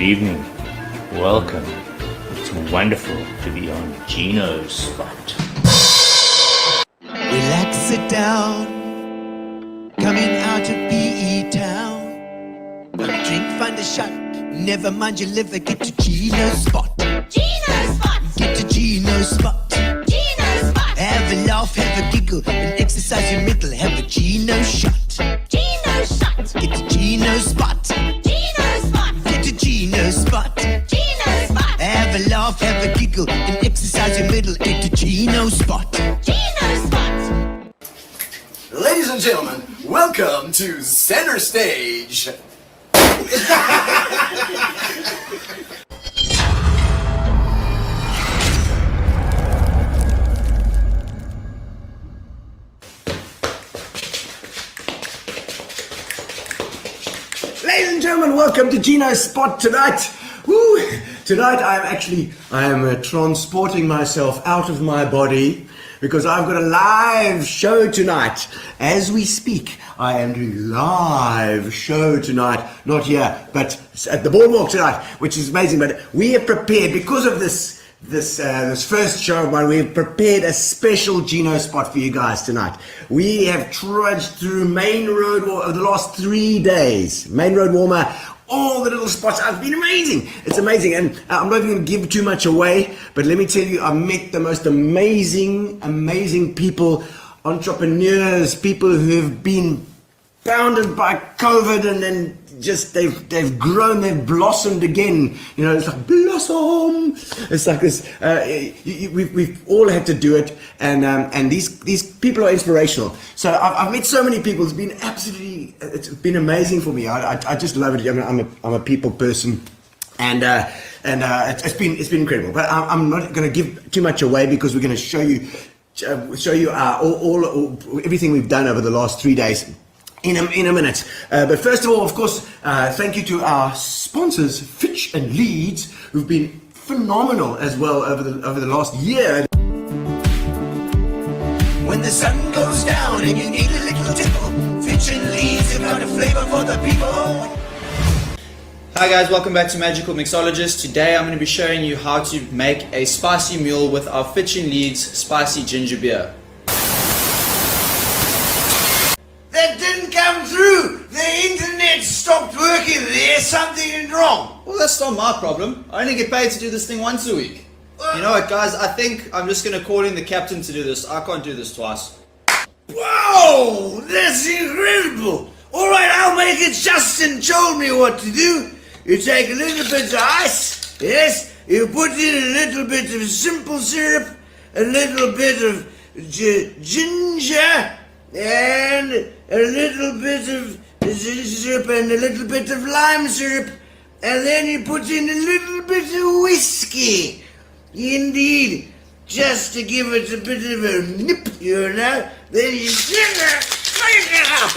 evening. Welcome. It's wonderful to be on Gino's spot. Relax, sit down. Coming out of PE town. Got a drink, find a shot. Never mind your liver, get to Gino's spot. Gino's spot. Get to Gino's spot. Gino's spot. Have a laugh, have a giggle, and exercise your middle. Have a Gino shot. Gino's shot. Get to Gino's spot. Gino's spot. Get to Gino's spot. Gino's spot. Have a laugh, have a giggle, and exercise your middle. Get to Gino's spot. Gino's spot. Ladies and gentlemen, welcome to Center Stage. Ladies and gentlemen, welcome to Gino's Spot tonight. Woo! Tonight I am transporting myself out of my body because I've got a live show tonight. As we speak, I am doing a live show tonight. Not here, but at the boardwalk tonight, which is amazing. But we have prepared, because of this first show of mine, we have prepared a special Gino spot for you guys tonight. We have trudged through Main Road over the last 3 days. Main Road, Walmer, all the little spots. It's been amazing. It's amazing. And I'm not even going to give too much away, but let me tell you, I met the most amazing people, entrepreneurs, people who've been bounded by COVID and then just they've grown, they've blossomed again. You know, it's like blossom. It's like this. We've all had to do it, and these people are inspirational. So I've met so many people. It's been amazing for me. I just love it. I'm a people person, and it's been incredible. But I'm not going to give too much away because we're going to show you all everything we've done over the last 3 days. In a minute. But first of all, of course, thank you to our sponsors, Fitch and Leeds, who've been phenomenal as well over the last year. When the sun goes down and you need a little tipple, Fitch and Leeds have got a flavor for the people. Hi guys, welcome back to Magical Mixologist. Today I'm going to be showing you how to make a spicy mule with our Fitch and Leeds spicy ginger beer. That didn't come through. The internet stopped working. There's something wrong. Well, that's not my problem. I only get paid to do this thing once a week. You know what, guys? I think I'm just going to call in the captain to do this. I can't do this twice. Wow, that's incredible. All right, I'll make it. Justin told me what to do. You take a little bit of ice, yes, you put in a little bit of simple syrup, a little bit of ginger, and a little bit of syrup and a little bit of lime syrup, and then you put in a little bit of whiskey. Indeed, just to give it a bit of a nip, you know. Then you shake it up,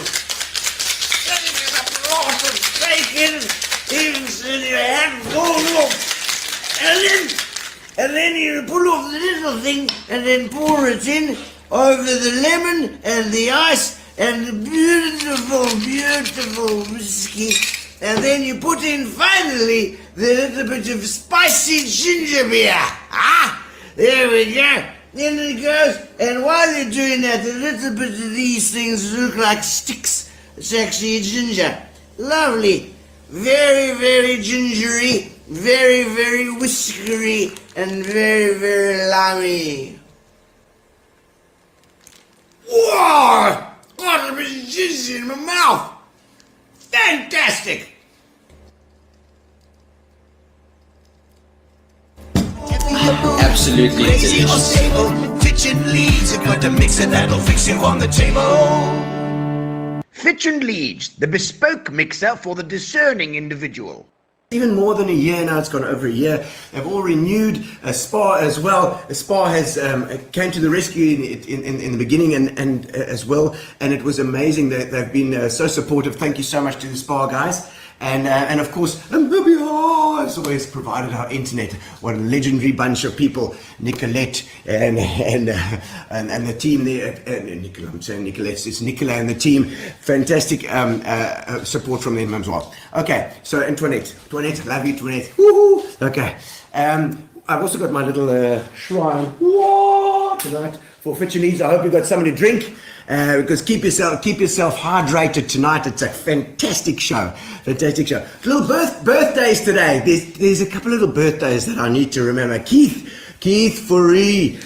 lots of bacon into your handful, and then you pull off the little thing and then pour it in over the lemon and the ice and the beautiful whiskey, and then you put in finally the little bit of spicy ginger beer. There we go. In it goes, and while you're doing that, a little bit of these things look like sticks. It's actually ginger. Lovely. Very, very gingery, very, very whiskery, and very, very limey. Whoa! Got a bit of ginger in my mouth. Fantastic! Absolutely Crazy or delicious. stable, Fitch and Leeds have got a mixer that'll fix you on the table. Fitch and Leeds, the bespoke mixer for the discerning individual. Even more than a year now, it's gone over a year. They've all renewed Spa as well. Spa has came to the rescue in the beginning and as well, and it was amazing. They've been so supportive. Thank you so much to the Spa guys, and of course on behalf has always provided our internet. What a legendary bunch of people, Nicolette and the team there. Nicola, I'm saying Nicolette, it's Nicola and the team. Fantastic support from them as well. Okay, so Antoinette, love you, Antoinette. Woohoo! Okay, I've also got my little shrine tonight for Fitchy Needs. I hope you've got something to drink. Because keep yourself hydrated tonight. It's a fantastic show. Little birthdays today. There's a couple of little birthdays that I need to remember. Keith Furey,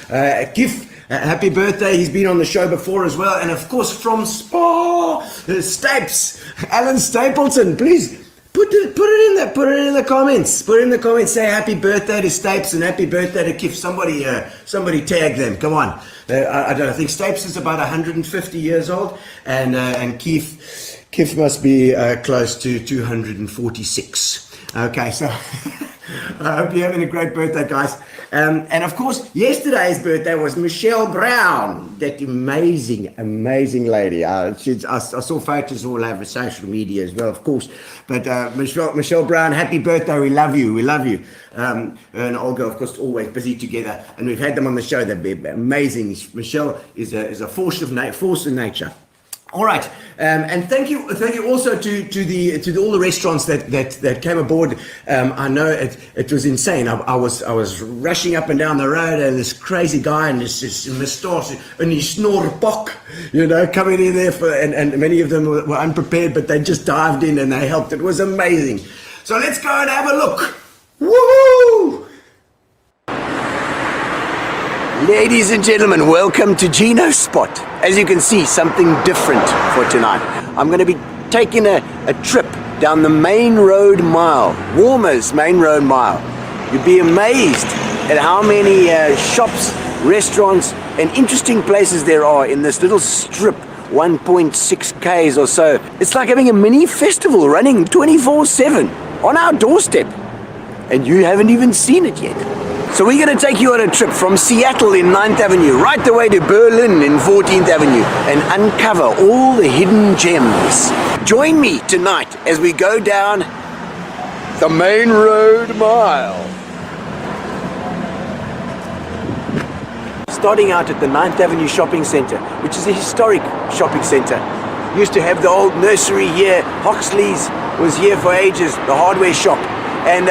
happy birthday. He's been on the show before as well. And of course from Spa, Stapes, Alan Stapleton. Please put it in the comments. Put it in the comments. Say happy birthday to Stapes and happy birthday to Keith. Somebody tag them. Come on. I think Stapes is about 150 years old, and Keith must be close to 246. Okay, so I hope you're having a great birthday, guys. And of course, yesterday's birthday was Michelle Brown, that amazing lady. I saw photos all over social media as well, of course. But Michelle Brown, happy birthday. We love you. Her and Olga, of course, always busy together. And we've had them on the show. They're amazing. Michelle is a force of nature. All right, and thank you also to all the restaurants that came aboard. I know it was insane. I was rushing up and down the road, and this crazy guy and this moustache and his snorpok, coming in there and many of them were unprepared, but they just dived in and they helped. It was amazing. So let's go and have a look. Woohoo! Ladies and gentlemen, welcome to Gino's Spot. As you can see, something different for tonight. I'm going to be taking a trip down the Main Road Mile, Walmer's Main Road Mile. You'd be amazed at how many shops, restaurants, and interesting places there are in this little strip, 1.6 Ks or so. It's like having a mini festival running 24/7 on our doorstep. And you haven't even seen it yet. So we're going to take you on a trip from Seattle in 9th Avenue right the way to Berlin in 14th Avenue and uncover all the hidden gems. Join me tonight as we go down the Main Road Mile. Starting out at the 9th Avenue Shopping Center, which is a historic shopping center. Used to have the old nursery here. Hoxley's was here for ages, the hardware shop. And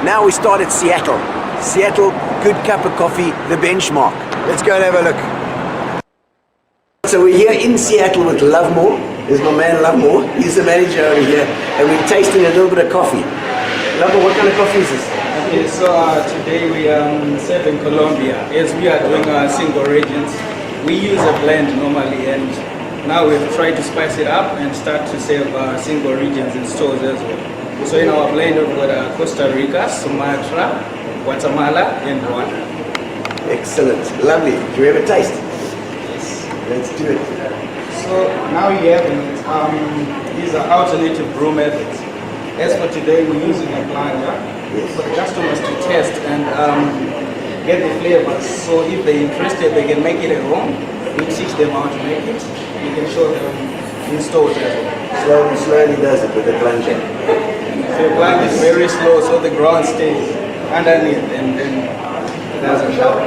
now we start at Seattle. Seattle, good cup of coffee, the benchmark. Let's go and have a look. So we're here in Seattle with Lovemore. There's my man Lovemore. He's the manager over here. And we're tasting a little bit of coffee. Lovemore, what kind of coffee is this? Okay, so today we are serving Colombia. As we are doing our single regions, we use a blend normally, and now we've tried to spice it up and start to serve single regions in stores as well. So in our blend we've got Costa Rica, Sumatra, Guatemala and Rwanda. Excellent, lovely. Do we have a taste? Yes. Let's do it. So now you have these are alternative brew methods. As for today, we're using a blender for the customers to test and get the flavors. So if they're interested, they can make it at home. We teach them how to make it. We can show them in stores as well. Slowly does it with the plunger. So the blend is very slow, so the ground stays underneath and then it doesn't show.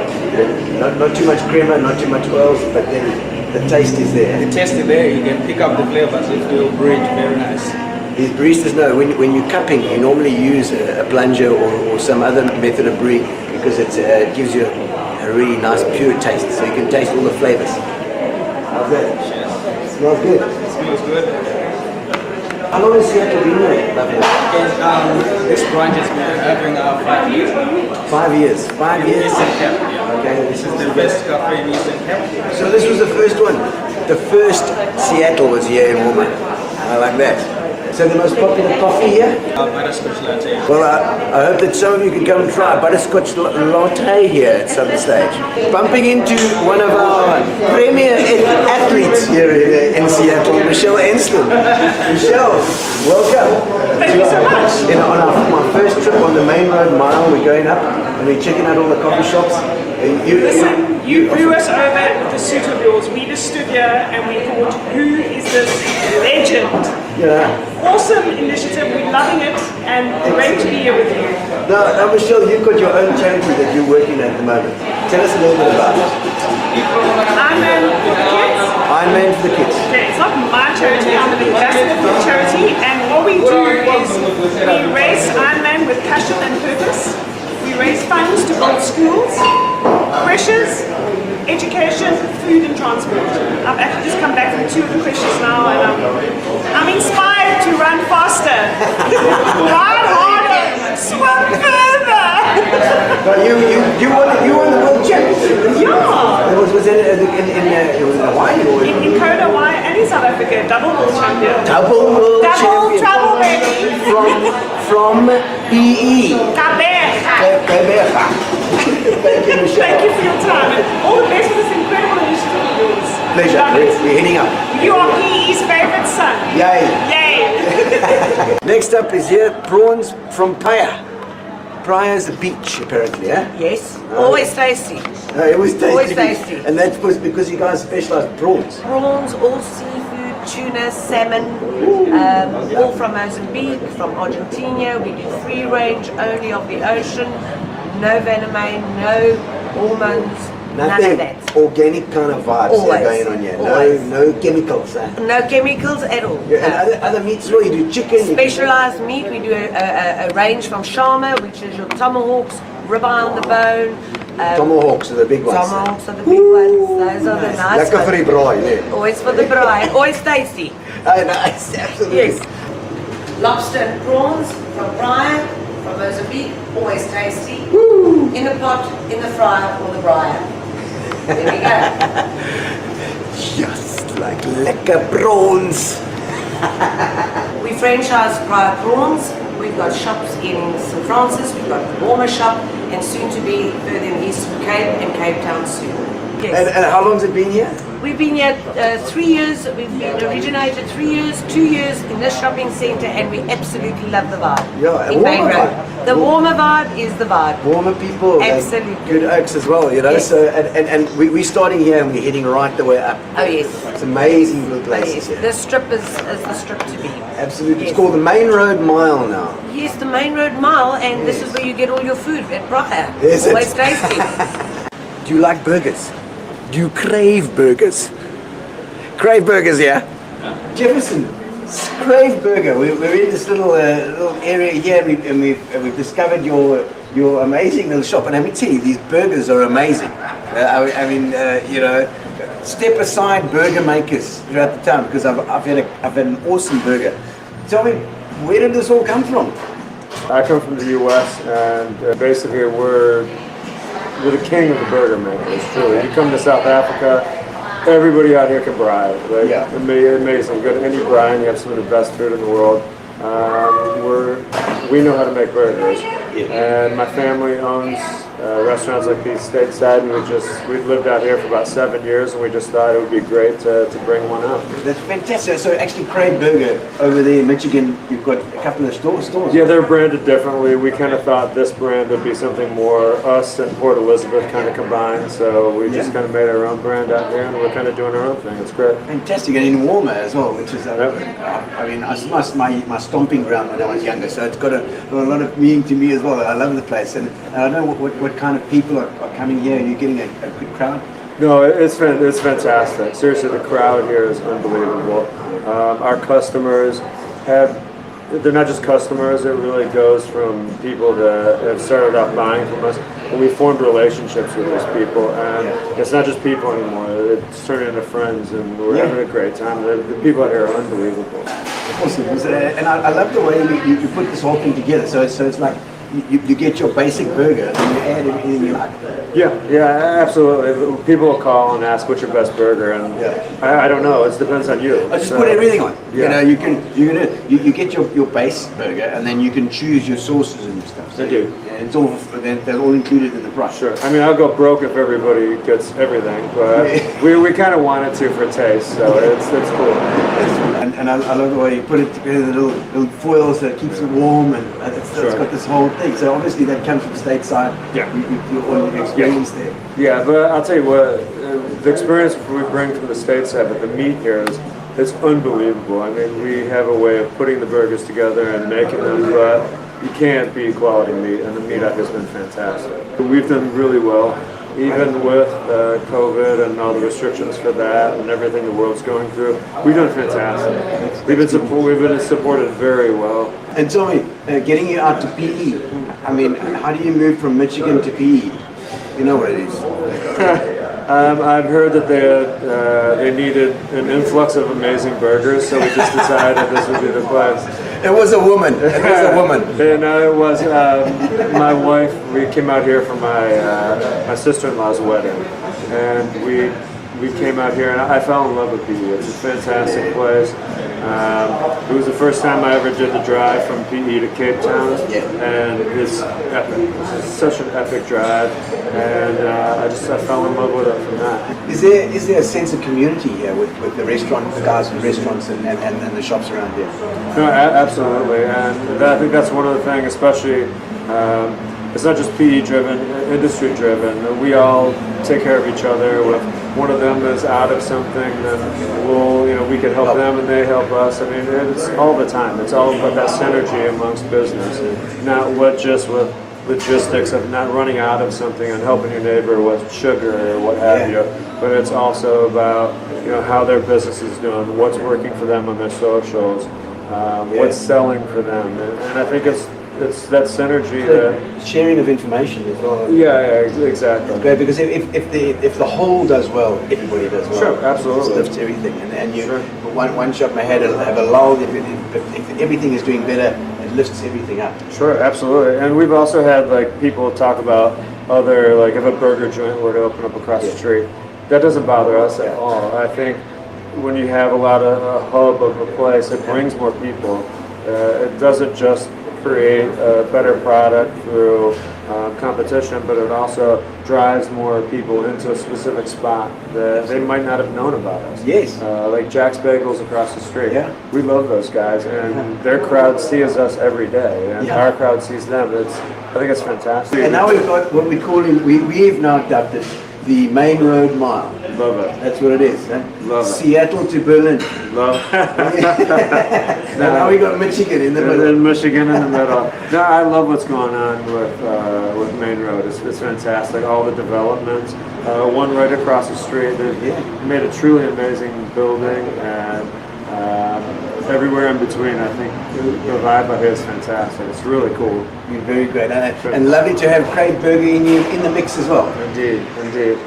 Not too much creamer, not too much oils, but then the taste is there. The taste is there, you can pick up the flavors if you brew it very nice. These baristas know when you're cupping, you normally use a plunger or some other method of brewing because it gives you a really nice pure taste, so you can taste all the flavors. How's that? Cheers. Smells good. It smells good. How long has Seattle been there? This branch has been having 5 years. 5 years. 5 years. Eastern Cape, yeah. Okay, This is the best cafe in Eastern Cape. so this was the first one. The first Seattle was here in Walmer. I like that. So the most popular coffee here? Butterscotch latte. Well, I hope that some of you can come and try butterscotch latte here at some stage. Bumping into one of our premier athletes here in Seattle, Michelle Enslin. Michelle, welcome. Thank you so much. On my first trip on the Main Road Mile, we're going up and we're checking out all the coffee shops. Listen, you blew us over with the suit of yours. We just stood here and we thought, who is this legend legend. Yeah. Awesome initiative. We're loving it, and great to be here with you. Now, Michelle, you've got your own charity that you're working at the moment. Tell us a little bit about it. I'm for the kids. Iron Man for the kids. Okay, it's not my charity, I'm an ambassador for the charity, and what we do is we raise Ironman with passion and purpose. We raise funds to build schools, creches, education, food and transport. I've actually just come back from 2 of the creches now, and I'm inspired to run faster, ride harder, swim further. But you won the world championship. Yeah. It was in Hawaii or In Kona, Hawaii, and in South Africa, double world champion. double world Double champion. trouble, baby. From PE. Kabeja. Thank you, Michelle. Thank you for your time, and all the best with this incredible initiative of yours. Pleasure. Love it. We're heading up. You are PE's favorite son. Yay. Yay. Next up is here prawns from Praia. Praia is a beach, apparently, eh? Yes, always tasty. It was tasty. Always tasty. And that was because you guys specialize in prawns. Prawns, all seafood, tuna, salmon, all from Mozambique, from Argentina. We do free range, only of the ocean, no venomine, no hormones, none of that. Organic kind of vibes Always. going on here. Always. No chemicals. Eh? No chemicals at all. Yeah, and No. other meats, well, you do chicken. you do- Specialized meat, we do a range from shawarma, which is your tomahawks, ribeye on the bone. Tomahawks are the big ones. Tomahawks are the big ones. Those are the nice Lekker vir die ones. braai, yeah. Always for the braai, always tasty. Oh, nice, absolutely. Yes. Lobster and prawns from Brian, from Mozambique, always tasty. In the pot, in the fryer, or the bryer. There we go. Just like lekker prawns. We franchise Briar Prawns. We've got shops in St. Francis, we've got the Walmer shop, and soon to be further in Eastern Cape and Cape Town soon. Yes. And how long has it been here? We've been here 3 years. We've been originated 3 years, 2 years in this shopping centre, and we absolutely love the vibe. Yeah, a in Main Walmer Road. vibe. The warmer vibe is the vibe. Warmer people, like Absolutely. good oaks as well, you know. Yes. So and we're starting here and we're heading right the way up. Oh yes. It's amazing little Oh, places yes. here. This strip is the strip to be. Absolutely. It's Yes. called the Main Road Mile now. Yes, the Main Road Mile, and this is where you get all your food at Briar. Is it? Always tasty. Do you like burgers? Do you crave burgers? Crave burgers, yeah? Jefferson, Crave Burger. We're in this little area here, and we've discovered your amazing little shop. And let me tell you, these burgers are amazing. I mean, you know, step aside burger makers throughout the town, because I've had an awesome burger. Tell me, where did this all come from? I come from the U.S. and basically we're the king of the burger makers. Truly, you come to South Africa, everybody out here can braai. Like, Yeah. amazing, good any braai, and you have some of the best food in the world. We know how to make burgers, and my family owns restaurants like these stateside, and we've lived out here for about 7 years, and we just thought it would be great to bring one out. That's fantastic. So actually, Crave Burger over there in Michigan, you've got a couple of stores. Yeah, they're branded differently. We kind of thought this brand would be something more us and Port Elizabeth kind of combined, so we just kind of made our own brand out here, and we're kind of doing our own thing. It's great. Fantastic, and in Walmer as well, which is, I mean, it's my stomping ground when I was younger, so it's got a lot of meaning to me as well. I love the place, and I don't know what kind of people are coming here, and you're getting a good crowd. No, it's fantastic. Seriously, the crowd here is unbelievable. Our customers they're not just customers, it really goes from people that have started off buying from us, and we formed relationships with those people, and it's not just people anymore, it's turning into friends, and we're having a great time. The people out here are unbelievable. Awesome, and I love the way you put this whole thing together, so it's like you get your basic burger and you add everything you like. Yeah, absolutely. People will call and ask what's your best burger, and I don't know. It depends on you. I just put everything on. Yeah. You know, you get your base burger, and then you can choose your sauces and stuff. So I do. And it's all they're all included in the price. Sure. I mean, I'll go broke if everybody gets everything, but we kind of wanted to for taste, so it's cool. And I love the way you put it together, the little foils that keeps it warm, and it's got this whole thing. So obviously that comes from stateside. Yeah. Your experience there. Yeah, but I'll tell you what, the experience we bring from the stateside, but the meat here is it's unbelievable. I mean, we have a way of putting the burgers together and making them, but you can't beat quality meat, and the meat out here has been fantastic. We've done really well, even with COVID and all the restrictions for that and everything the world's going through. We've done fantastic. We've been supported very well. And tell me, getting you out to PE, I mean, how do you move from Michigan to PE? You know what it is. I've heard that they needed an influx of amazing burgers, so we just decided this would be the place. It was a woman. It was a woman. No, it was my wife. We came out here for my sister-in-law's wedding, and we came out here, and I fell in love with PE. It's a fantastic place. It was the first time I ever did the drive from PE to Cape Town, and it's epic. It's such an epic drive, and I fell in love with it from that. Is there a sense of community here with the restaurant, the guys in the restaurants and the shops around here? No, absolutely, and I think that's one of the things, especially. It's not just PE driven, industry driven. We all take care of each other. If one of them is out of something, then we can help them and they help us. I mean, it's all the time. It's all about that synergy amongst business, not just with logistics of not running out of something and helping your neighbor with sugar or what have you. But it's also about how their business is doing, what's working for them on their socials, what's selling for them, and I think it's that synergy, that sharing of information as well. Yeah, exactly. Great, because if the whole does well, everybody does well. Sure, absolutely. It lifts everything, and you one shop may have a lull. If everything is doing better, it lifts everything up. Sure, absolutely. And we've also had people talk about other if a burger joint were to open up across the street. That doesn't bother us at all. I think when you have a hub of a place, it brings more people. It doesn't just create a better product through competition, but it also drives more people into a specific spot that they might not have known about us. Yes. Like Jack's Bagels across the street. Yeah. We love those guys, and their crowd sees us every day, and our crowd sees them. I think it's fantastic. And now we've got what we call we've now dubbed it the Main Road Mile. Love it. That's what it is. Eh? Love it. Seattle to Berlin. Love And now we got Michigan in the middle. And Michigan in the middle. No, I love what's going on with Main Road. It's fantastic. All the developments. One right across the street. They made a truly amazing building, and everywhere in between. I think the vibe out here is fantastic. It's really cool. You're very great, and lovely to have Craig Burger in the mix as well. Indeed.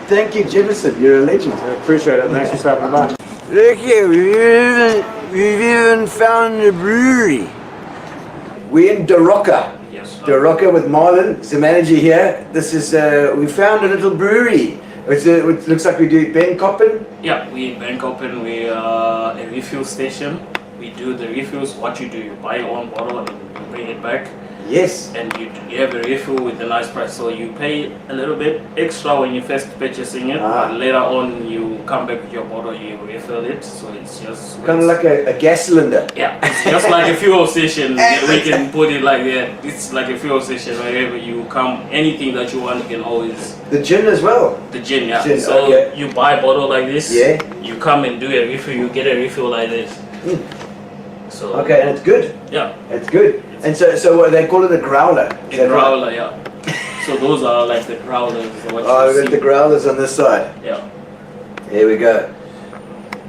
Thank you, Jefferson. You're a legend. I appreciate it. Thanks for stopping by. Look here, we've even found a brewery. We're in Dorocca. Yes. Dorocca with Marlon, the manager here. This is we found a little brewery. It looks like we do Ben Koppen. Yeah, we in Bangkopen, we are a refuel station. We do the refills. What you do, you buy your own bottle and you bring it back. Yes. And you have a refill with a nice price. So you pay a little bit extra when you first purchasing it, but later on you come back with your bottle, you refill it. So it's just kind of like a gas cylinder. Yeah, it's just like a fuel station. We can put it like that. It's like a fuel station. Wherever you come, anything that you want, you can always. The gin as well. The gin, yeah. Gin, so okay. you buy a bottle like this. Yeah. You come and do a refill. You get a refill like this. So. Okay, and it's good. Yeah. It's good. And so they call it a growler. A growler, yeah. So those are like the growlers. We've got the growlers on this side. Yeah. Here we go.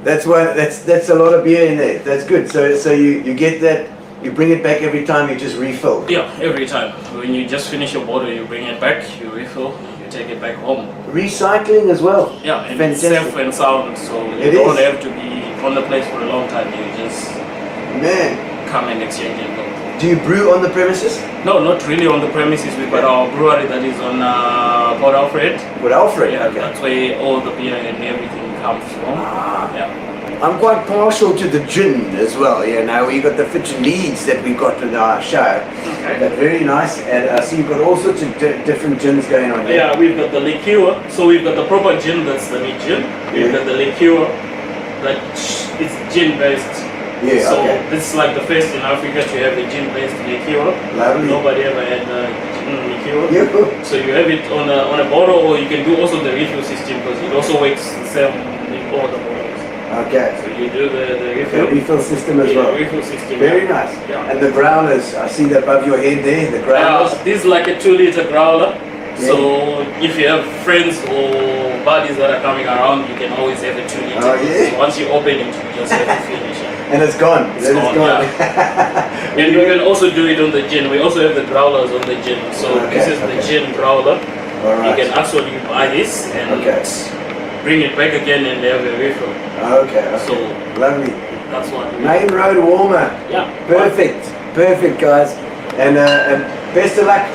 That's a lot of beer in there. That's good. So you get that. You bring it back every time. You just refill. Yeah, every time. When you just finish your bottle, you bring it back. You refill. You take it back home. Recycling as well. Yeah, and fantastic. It's safe and sound. So you don't have to be on the place for a long time. You just come and exchange it. Do you brew on the premises? No, not really on the premises. We've got our brewery that is on Port Alfred. Port Alfred, yeah, okay. That's where all the beer and everything comes from. Yeah. I'm quite partial to the gin as well. Yeah, now we got the Fitch Leeds that we got in our show. Okay. They're very nice, and I see you've got all sorts of different gins going on here. Yeah, we've got the liqueur. So we've got the proper gin, that's the meat gin. We've got the liqueur, that it's gin based. Yeah, so okay. this is like the first in Africa to have a gin based liqueur. Lovely. Nobody ever had refill. So you have it on a bottle, or you can do also the refill system because it also works the same in all the bottles. Okay. So you do the refill. The refill system as well. Refill system. Very nice. Yeah. And the growlers, I see that above your head there, the growlers. This is like a 2-liter growler. So if you have friends or buddies that are coming around, you can always have a 2-liter. Oh, yeah. So once you open it, you just have to finish it. And it's gone. It's gone. Yeah. And you can also do it on the gin. We also have the growlers on the gin. So this is the gin growler. All right. You can actually buy this and bring it back again and have a refill. Okay. So lovely. that's what. Main Road Walmer. Yeah. Perfect. Perfect, guys. And best of luck.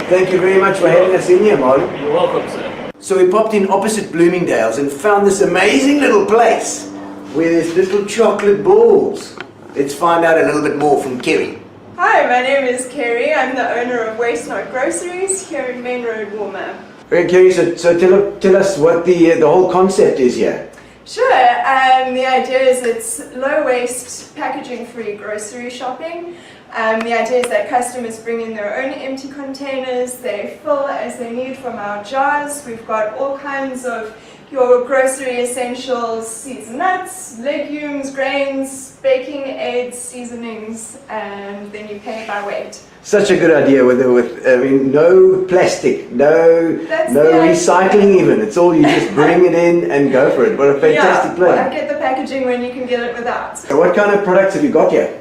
Thank you very much for having us in here, Marlon. You're welcome, sir. So we popped in opposite Bloomingdale's and found this amazing little place where there's little chocolate balls. Let's find out a little bit more from Kerry. Hi, my name is Kerry. I'm the owner of Waste Not Groceries here in Main Road, Walmer. Okay, Kerry, so tell us what the whole concept is here. Sure, the idea is it's low waste, packaging free grocery shopping. The idea is that customers bring in their own empty containers, they fill as they need from our jars. We've got all kinds of your grocery essentials, seeds and nuts, legumes, grains, baking aids, seasonings, and then you pay by weight. Such a good idea with no plastic, no recycling even. It's all, you just bring it in and go for it. What a fantastic plan. Well, get the packaging when you can get it without. So what kind of products have you got here?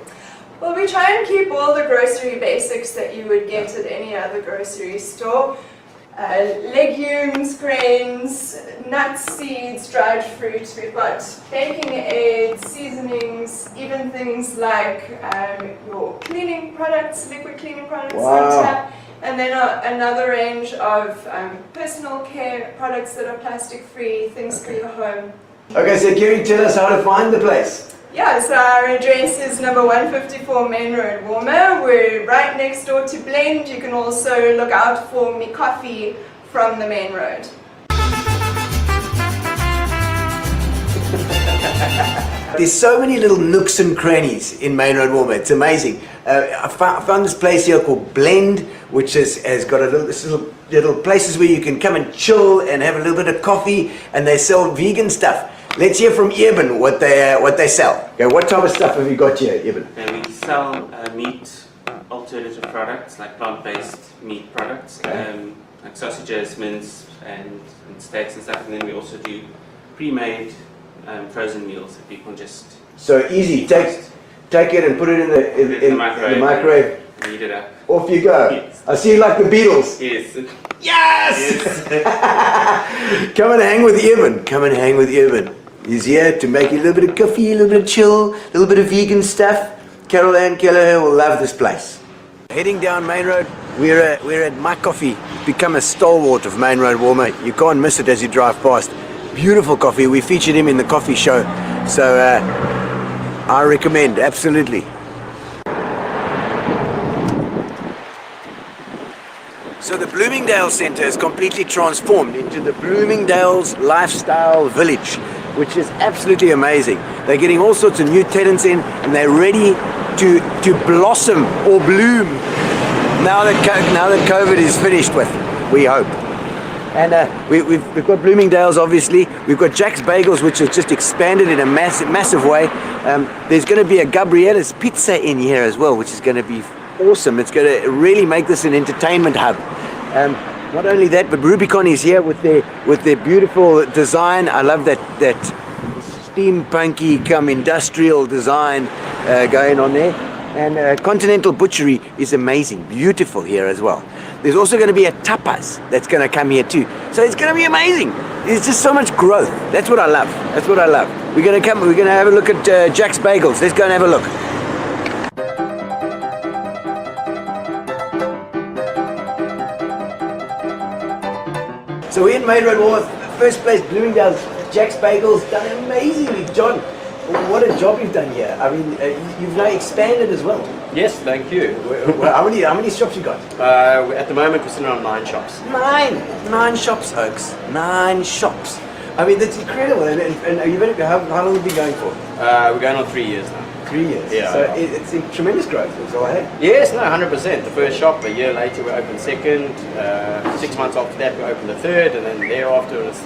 Well, we try and keep all the grocery basics that you would get at any other grocery store. Legumes, grains, nuts, seeds, dried fruit. We've got baking aids, seasonings, even things like your cleaning products, liquid cleaning products on tap, and then another range of personal care products that are plastic free, things for your home. Okay, so Kerry, tell us how to find the place. Yeah, so our address is number 154 Main Road, Walmer. We're right next door to Blend. You can also look out for me coffee from the main road. There's so many little nooks and crannies in Main Road Walmer. It's amazing. I found this place here called Blend, which has got little places where you can come and chill and have a little bit of coffee, and they sell vegan stuff. Let's hear from Eben what they sell. Okay, what type of stuff have you got here, Eben? We sell meat alternative products, like plant-based meat products, like sausages, mince, and steaks and stuff. And then we also do pre-made frozen meals that people just... So easy, take it and put it in the microwave. Heat it up. Off you go. Yes. I see you like the Beatles. Yes. Yes! Come and hang with Eben. Come and hang with Eben. He's here to make you a little bit of coffee, a little bit of chill, a little bit of vegan stuff. Carol Ann Kelleher will love this place. Heading down Main Road, we're at My Coffee. Become a stalwart of Main Road Walmer. You can't miss it as you drive past. Beautiful coffee. We featured him in the coffee show. So I recommend, absolutely. So the Bloomingdale's Centre is completely transformed into the Bloomingdale's Lifestyle Village, which is absolutely amazing. They're getting all sorts of new tenants in, and they're ready to blossom or bloom now that COVID is finished with, we hope. And we've got Bloomingdale's, obviously. We've got Jack's Bagels, which has just expanded in a massive way. There's going to be a Gabriella's Pizza in here as well, which is going to be awesome. It's going to really make this an entertainment hub. Not only that, but Rubicon is here with their beautiful design. I love that steampunky come industrial design going on there. And Continental Butchery is amazing, beautiful here as well. There's also going to be a tapas that's going to come here too. So it's going to be amazing. There's just so much growth. That's what I love. That's what I love. We're going to have a look at Jack's Bagels. Let's go and have a look. So we're in Main Road Walmer, first place, Bloomingdale's. Jack's Bagels, done amazingly. John, what a job you've done here. I mean, you've now expanded as well. Yes, thank you. How many shops you got? At the moment, we're sitting on 9 shops. Nine shops, Oaks. 9 shops. I mean, that's incredible. And you've been, how long have you been going for? We're going on 3 years now. 3 years. Yeah. So it's in tremendous growth as well, eh? Yes, no, 100%. The first shop, a year later we opened second. 6 months after that we opened the third, and then thereafter it was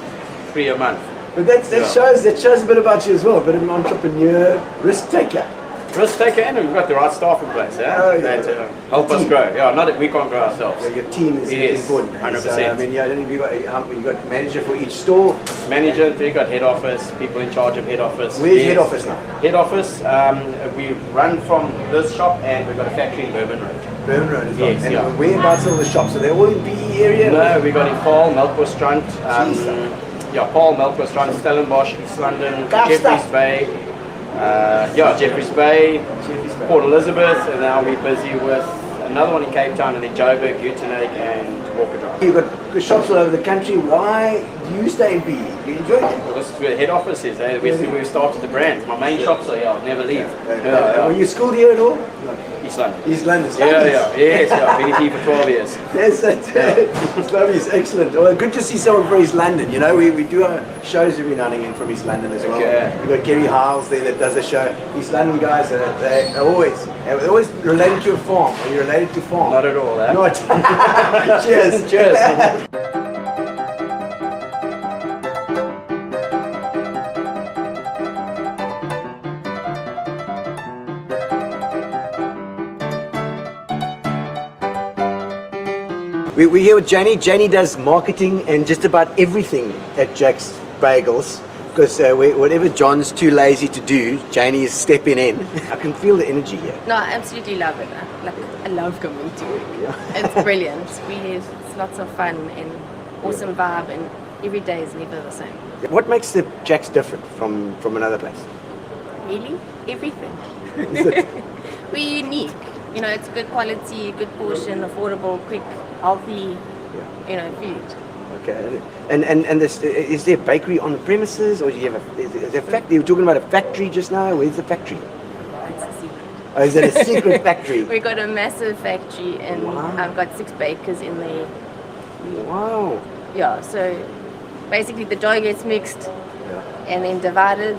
3 a month. But that shows a bit about you as well, a bit of an entrepreneur, risk taker. Risk taker, and we've got the right staff in place, yeah? Oh, yeah. That help us grow. Yeah, not that we can't grow ourselves. Yeah, your team is important. 100%. So, I mean, yeah, you got manager for each store. Manager, we got head office, people in charge of head office. Where's head office now? Head office, we run from this shop, and we've got a factory in Bourbon Road. Bourbon Road as well. Yes, And yeah. whereabouts are the shops? Are they all in PE area? No, we got in Paul, Melkbosstrand, Paul, Melkbosstrand, Stellenbosch, East London, Jeffreys Bay, Jeffreys Bay, Port Elizabeth, and now we're busy with another one in Cape Town, and then Joburg, Uitenhage, and Walker Drive. You've got shops all over the country. Why do you stay in PE? Do you enjoy it? Well, this is where head office is. Where we started the brand. My main shops are here. I'll never leave. Were you schooled here at all? East London. East London. Yes, been here for 12 years. Yes, it's lovely. It's excellent. Well, good to see someone from East London. You know, we do our shows every now and again from East London as well. Okay. We've got Gary Hiles there that does a show. East London guys, they're always related to a farm. Are you related to farm? Not at all, eh? Not. Cheers. Cheers. We're here with Janie. Janie does marketing and just about everything at Jack's Bagels. Because whatever John's too lazy to do, Janie is stepping in. I can feel the energy here. No, I absolutely love it. I love coming to work. It's brilliant. It's lots of fun and awesome vibe, and every day is never the same. What makes the Jack's different from another place? Really? Everything. We're unique. You know, it's good quality, good portion, affordable, quick, healthy, food. Okay. And this, is there a bakery on the premises, or do you have is there a factory? You were talking about a factory just now. Where's the factory? It's a secret. Oh, is that a secret factory? We got a massive factory, and I've got 6 bakers in there. Wow. Yeah, so basically the dough gets mixed and then divided,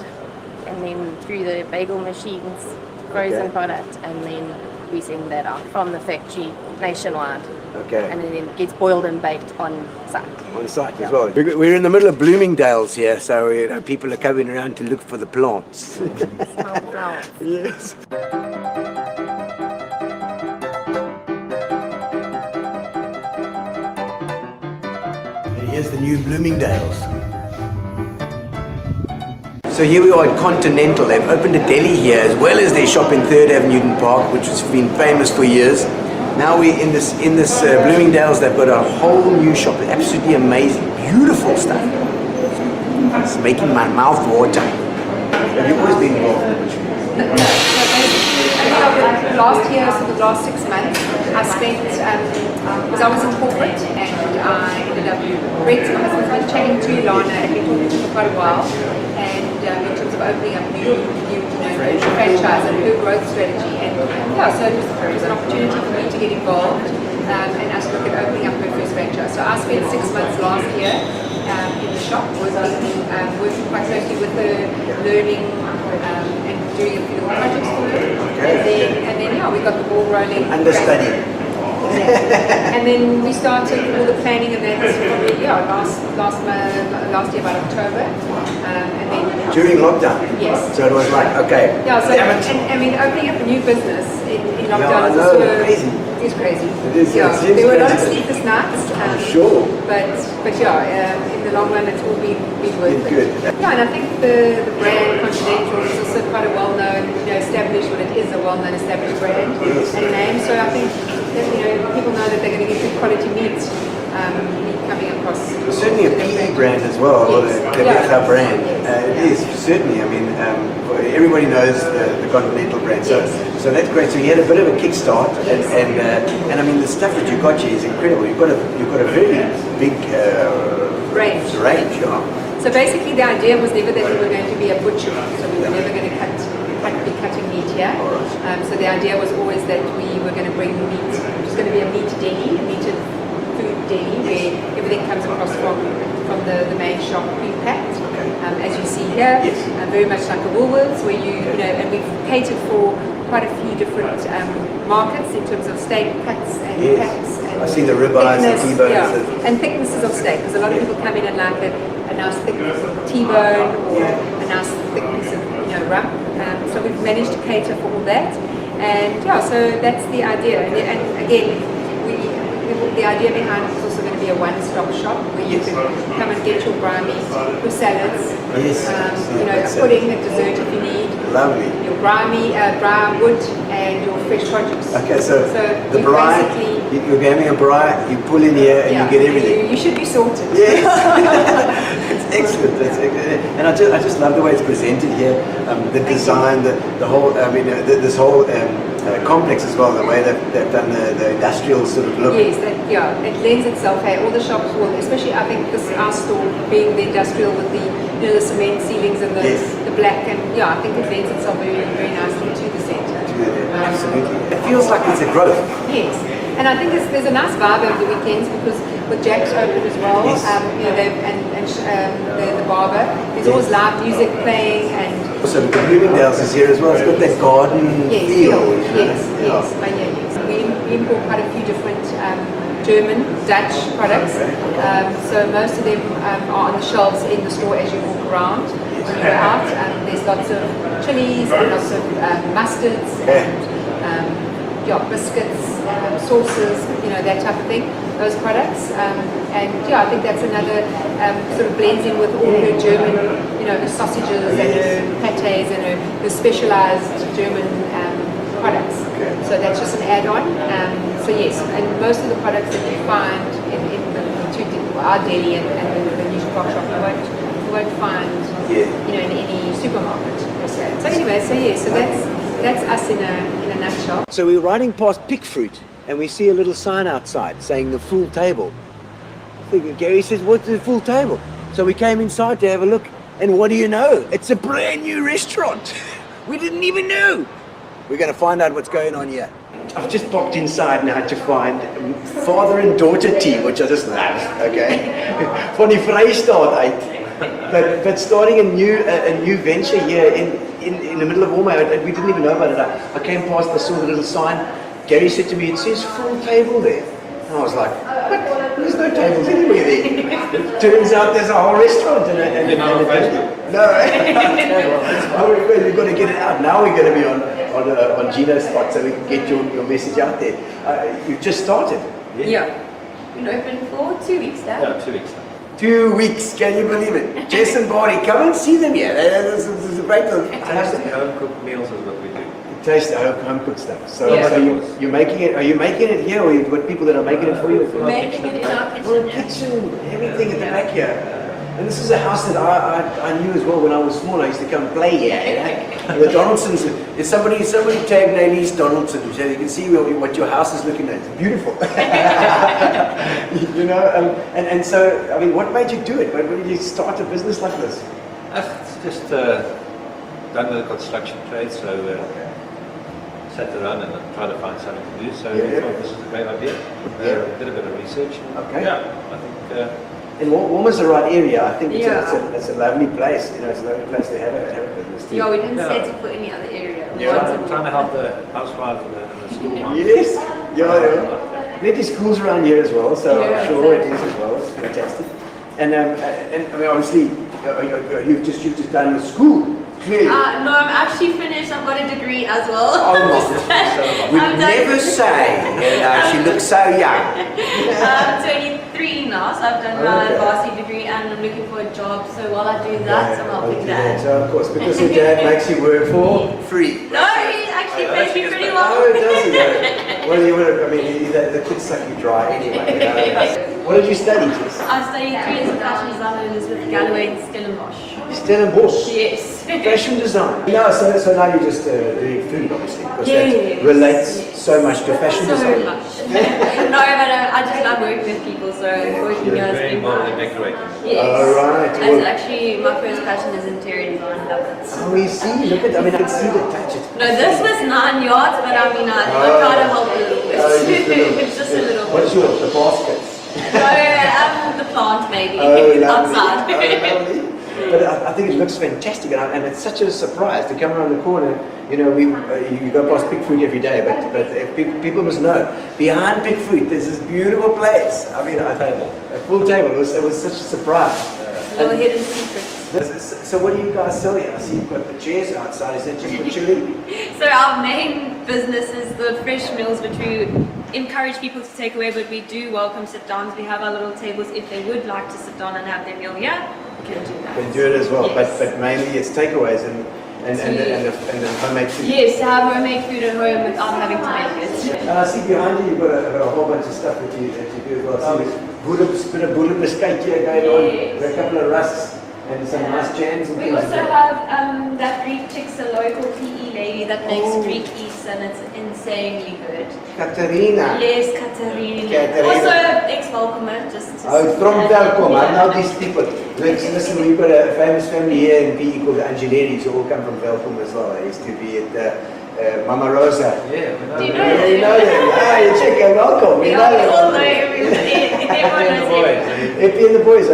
and then through the bagel machines, frozen product, and then we send that out from the factory nationwide. Okay. And then it gets boiled and baked on site. On site as well. We're in the middle of Bloomingdale's here, so people are coming around to look for the plants. Small flowers. Yes. And here's the new Bloomingdale's. So here we are at Continental. They've opened a deli here as well as their shop in 3rd Avenue Newton Park, which has been famous for years. Now we're in this Bloomingdale's. They've got a whole new shop. Absolutely amazing, beautiful stuff. It's making my mouth water. Have you always been involved in it? Last year, so the last 6 months, I spent, because I was in corporate, and I ended up renting. My husband's been chatting to Lana, and been talking to her for quite a while, and in terms of opening up new franchise and her growth strategy. And so it was an opportunity for me to get involved and us look at opening up her first franchise. So I spent 6 months last year in the shop, working quite closely with her, learning and doing a few projects for her. And then we got the ball rolling. Understudy. And then we started all the planning, and then probably last year about October, and then during lockdown. Yes. So it was like, okay. Yeah. So opening up a new business in lockdown is crazy. It's crazy. It is. Yeah. It There were a lot of crazy. sleepless nights. Sure. But in the long run, it's all been worth it. Good. Yeah, and I think the brand Continental is also quite a well-known, established. Well, it is a well-known established brand and name. So I think that, people know that they're going to get good quality meat coming across. Certainly a PE brand as well, or the Becca brand. It is, certainly. I mean, everybody knows the Continental brand. So that's great. So you had a bit of a kickstart, and I mean, the stuff that you got here is incredible. You've got a very big range. So basically the idea was never that we were going to be a butcher. So we were never going to be cutting meat here. So the idea was always that we were going to bring meat. It's going to be a meat deli, a meat and food deli, where everything comes across from the main shop pre-packed. as you see here, very much like a Woolworths, where you know, and we've catered for quite a few different markets in terms of steak cuts and packs. And I see the ribeyes, the T-bones, and thicknesses of steak, because a lot of people come in and like a nice thick T-bone or a nice thickness of rump. So we've managed to cater for all that, and so that's the idea. And again, the idea behind it is also going to be a one-stop shop where you can come and get your brahmi, your salads, a pudding, a dessert if you need. Lovely. Your brahmi, braai wood, and your fresh produce. Okay, so the braai, you're getting a braai, you pull in here and you get everything. You should be sorted. Yes. It's excellent. It's excellent. And I just love the way it's presented here. The design, the whole, this whole complex as well, the way they've done the industrial sort of look. Yes, it lends itself. Hey, all the shops will, especially I think our store being the industrial with the cement ceilings and the black, and I think it lends itself very, very nicely to the centre. Absolutely. It feels like it's a growth. Yes, and I think there's a nice vibe over the weekends because with Jack's open as well, the barber, there's always live music playing and. So the Bloomingdale's is here as well. It's got that garden feel. Yes. We import quite a few different German, Dutch products. So most of them are on the shelves in the store as you walk around. When you go out, there's lots of chilies and lots of mustards and biscuits, sauces, that type of thing. Those products, and I think that's another sort of blends in with all her German, her sausages and her pates and her specialized German products. So that's just an add-on. So yes, and most of the products that you find in our deli and the new park shop, you won't find in any supermarket per se. So anyway, so that's us in a nutshell. So we're riding past Pick Fruit and we see a little sign outside saying the full table. Gary says, what's the full table? So we came inside to have a look, and what do you know? It's a brand new restaurant. We didn't even know. We're going to find out what's going on here. I've just popped inside now to find father and daughter tea, which I just love, okay? Van die Vrystaat uit. But starting a new venture here in the middle of Walmer, we didn't even know about it. I came past, I saw the little sign. Gary said to me, it says full table there. And I was like, what? There's no tables anywhere there. Turns out there's a whole restaurant and no, right? We've got to get it out. Now we're going to be on Gino's spot so we can get your message out there. You've just started. Yeah. Been open for 2 weeks now. Yeah, 2 weeks now. 2 weeks, can you believe it? Jess and Barney, come and see them here. This is a great little. Fantastic home-cooked meals is what we do. Taste the home-cooked stuff. So you're making it. Are you making it here, or you've got people that are making it for you? Making it in our kitchen. Kitchen, everything at the back here. And this is a house that I knew as well when I was small. I used to come and play here. And the Donaldsons. Is somebody tagged Elise Donaldson, so you can see what your house is looking at. It's beautiful. And so I mean, what made you do it? When did you start a business like this? It's just done with the construction trade, so. Sat around and tried to find something to do, so I thought this is a great idea. Did a bit of research. Okay. Yeah, I think. And Walmer's the right area. I think it's a lovely place. It's a lovely place to have a business. Yeah, we didn't settle for any other area. I'm trying to help the housewives and the school moms. Yes. Yeah. Plenty schools around here as well, so I'm sure it is as well. It's fantastic. And I mean, obviously, you've just done the school. No, I'm actually finished. I've got a degree as well. Oh my! We'd never say. She looks so young. I'm 23 now, so I've done my varsity degree and I'm looking for a job. So while I do that, I'm helping Dad. So of course, because your dad makes you work for free. No, he actually pays me pretty well. Oh, does he? Well, you would. I mean, the kids suck you dry anyway. What did you study, Jess? I studied 3 years of fashion design at Elizabeth Galloway in Stellenbosch. Stellenbosch? Yes. Fashion design. No, so now you're just doing food, obviously, because that relates so much to fashion design. So much. No, but I just love working with people, so working here has been fun. Yes. All right. That's actually my first passion is interior design. I love it. Oh, you see, look at, I mean, I can see the touch. No, this was 9 yards, but I mean, I try to help a little bit. It's just a little bit. What's yours? The baskets? No, the plant maybe, outside. But I think it looks fantastic, and it's such a surprise to come around the corner. You know, you go past Big Fruit every day, but people must know, behind Big Fruit there's this beautiful place. I mean, a full table. It was such a surprise. Little hidden secret. So what do you guys sell here? I see you've got the chairs outside. Is that just for chilling? So our main business is the fresh meals, which we encourage people to take away, but we do welcome sit-downs. We have our little tables if they would like to sit down and have their meal here. We can do that. Can do it as well, Yes. but mainly it's takeaways and the homemade food. Yes, to have homemade food at home without having to make it. And I see behind you you've got a whole bunch of stuff that you do as well. I see bit of bullet biscuit here going on, a couple of rusks and some nice jams and We things. also have that Greek chicks, a local PE lady that makes Greek eats, and it's insanely good. Katerina. Yes, Katerina. Katerina. Also ex-Welcomer, just to Oh, from Welkom. I know these people. Listen, we've got a famous family here in PE called the Angeleri, who all come from Welkom as well. I used to be at Mama Rosa. Yeah, Do you know Yeah, them? you know them. Ah, you check them. Welcome. We You all know them. know everyone knows everyone. Epi and the boys. I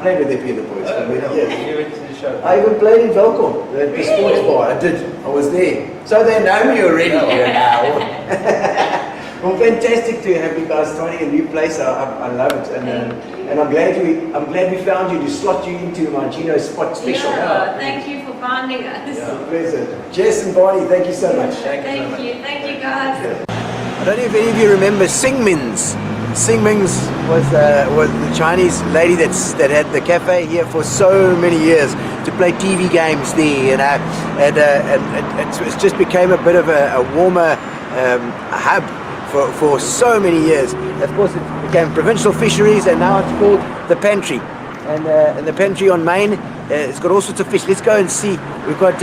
played with Epi and the boys for many years. You went to the show. I even played in Welkom, the sports bar. I did. I was there. So they know me already. Well, fantastic to have you guys starting a new place. I love it, and I'm glad we found you to slot you into my Gino Spot special. Yeah, thank you for finding us. Pleasure. Jess and Barney, thank you so much. Thank you guys. I don't know if any of you remember Singmins. Singmins was the Chinese lady that had the cafe here for so many years to play TV games there, and it just became a bit of a warmer hub for so many years. Of course, it became Provincial Fisheries, and now it's called the Pantry. And the Pantry on Main, it's got all sorts of fish. Let's go and see. We've got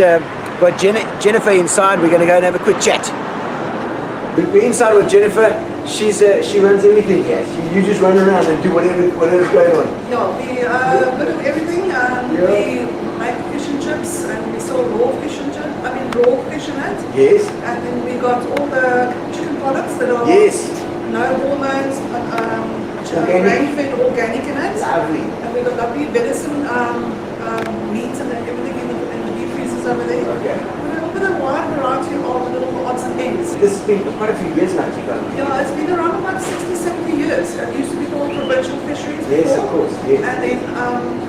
Jennifer inside. We're going to go and have a quick chat. We're inside with Jennifer. She runs everything here. You just run around and do whatever's going on. Yeah, we a bit of everything. We make fish and chips, and we sell raw fish and chips. I mean raw fish and that. Yes. And then we got all the chicken products that are no hormones, grain-fed, organic in it. Lovely. And we got lovely venison meat and everything in the deep freezers over there. Okay. With a wide variety of little odds and ends. This has been quite a few years now, Chico. Yeah, it's been around about 60, 70 years. It used to be called Provincial Fisheries Yes, before. of course, yes. And then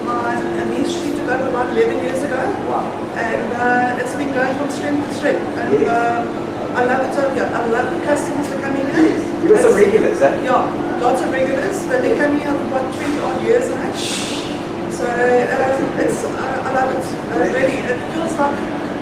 my niece, she took over about 11 years ago. Wow. And it's been going from strength to strength. And I love it over here. I love the customers that come in here. You got some regulars, eh? Yeah, lots of regulars. But they come here for about 20 odd years now. So I love it. Really, it feels like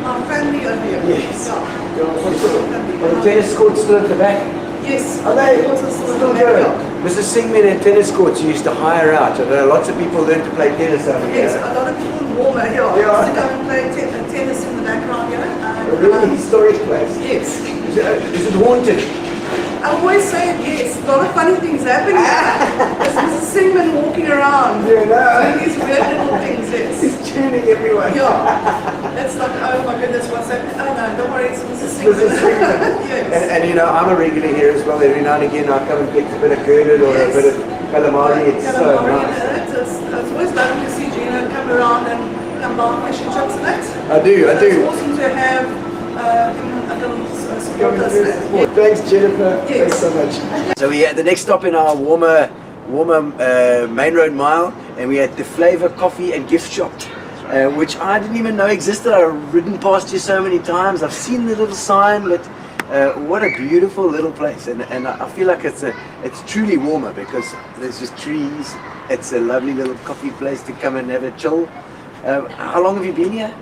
our family over here. Yes. Yeah. Are the tennis courts still at the back? Yes. Are they Courts are still still at the back, going? Mrs. Singman and tennis courts you used to hire out. And lots of people learned to play tennis over here. Yes, a lot of people in Walmer here used to go and play tennis in the background, you know. A really historic place. Yes. Is it haunted? I always say it, yes. A lot of funny things happen here. There's Mrs. Singman walking around. Yeah, no. Doing these weird little things, yes. He's tuning everyone. Yeah. That's like, oh my goodness, what's happening? Oh no, don't worry, it's Mrs. Singman. Mrs. Singman. Yes. And you know, I'm a regular here as well. Every now and again I come and get a bit of girded or a bit of calamari. It's so nice. It's always lovely to see Gino come around and come buy fish and chips and that. I do. It's awesome to have a little support us there. Thanks, Jennifer. Thanks so much. So we're at the next stop in our Walmer Main Road mile, and we're at the Flavor Coffee and Gift Shop, which I didn't even know existed. I've ridden past you so many times. I've seen the little sign, but what a beautiful little place, and I feel like it's truly Walmer because there's just trees. It's a lovely little coffee place to come and have a chill. How long have you been here?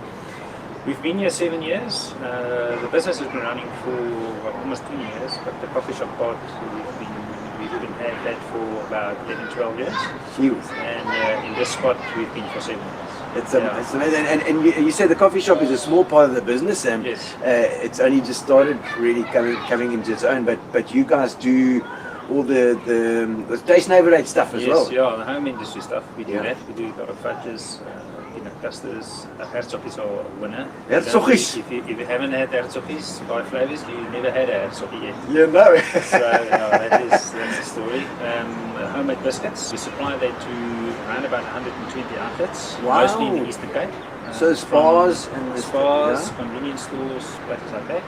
We've been here 7 years. The business has been running for almost 20 years, but the coffee shop part we've been had that for about 11, 12 years. Huge. And in this spot we've been for 7 years. It's amazing. And you said the coffee shop is a small part of the business, and yes. It's only just started really coming into its own. But you guys do all the taste and overrate stuff as well. Yes, yeah, the home industry stuff. We do that. We do a lot of fudges, peanut custers. Herzoggies are a winner. Herzoggies? If you haven't had Herzoggies by Flavors, you never had a Herzoggie yet. You know. So that's the story. Homemade biscuits. We supply that to around about 120 outlets, Wow. mostly in the Eastern Cape. So spas and the spas, yeah. convenience stores, places like that.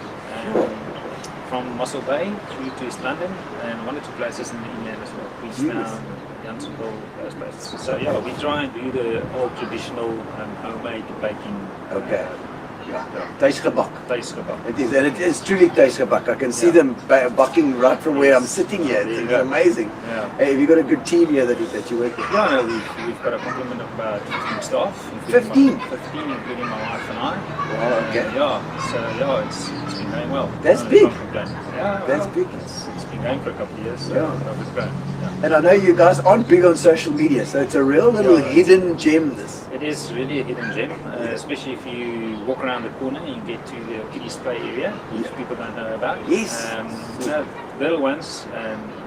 From Mossel Bay through to East London, and 1 or 2 places in the inland as well. Queenstown, Jansonville, those places. So yeah, we try and do the old traditional homemade baking. Okay. Thuisgebak. Thuisgebak. It is, and it is truly thuisgebak. I can see them bucking right from where I'm sitting here. It's amazing. Yeah. Hey, have you got a good team here that you work with? Yeah, no, we've got a complement of about 15 staff. 15? 15, including my wife and I. Wow, okay. Yeah, so yeah, it's been going well. That's big. Yeah, That's big. It's been going for a couple of years, so it's grown. Yeah. And I know you guys aren't big on social media, so it's a real little hidden gem, this. It is really a hidden gem, especially if you walk around the corner and you get to the kiddies play area, which people don't know about. Yes. You know, little ones,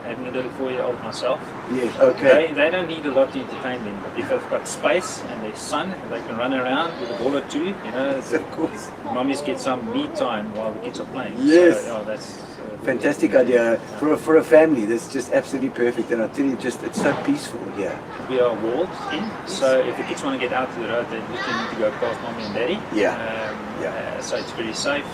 having a little 4-year-old myself. Yes, okay. They don't need a lot to entertain them, but if they've got space and there's sun, they can run around with a ball or two, you know. Of course. Mummies get some me time while the kids are playing. Yes. So, yeah, that's fantastic idea for a family. That's just absolutely perfect, and I tell you, it's so peaceful here. We are walled in, so if the kids want to get out to the road, they literally need to go past mommy and daddy. So it's very safe.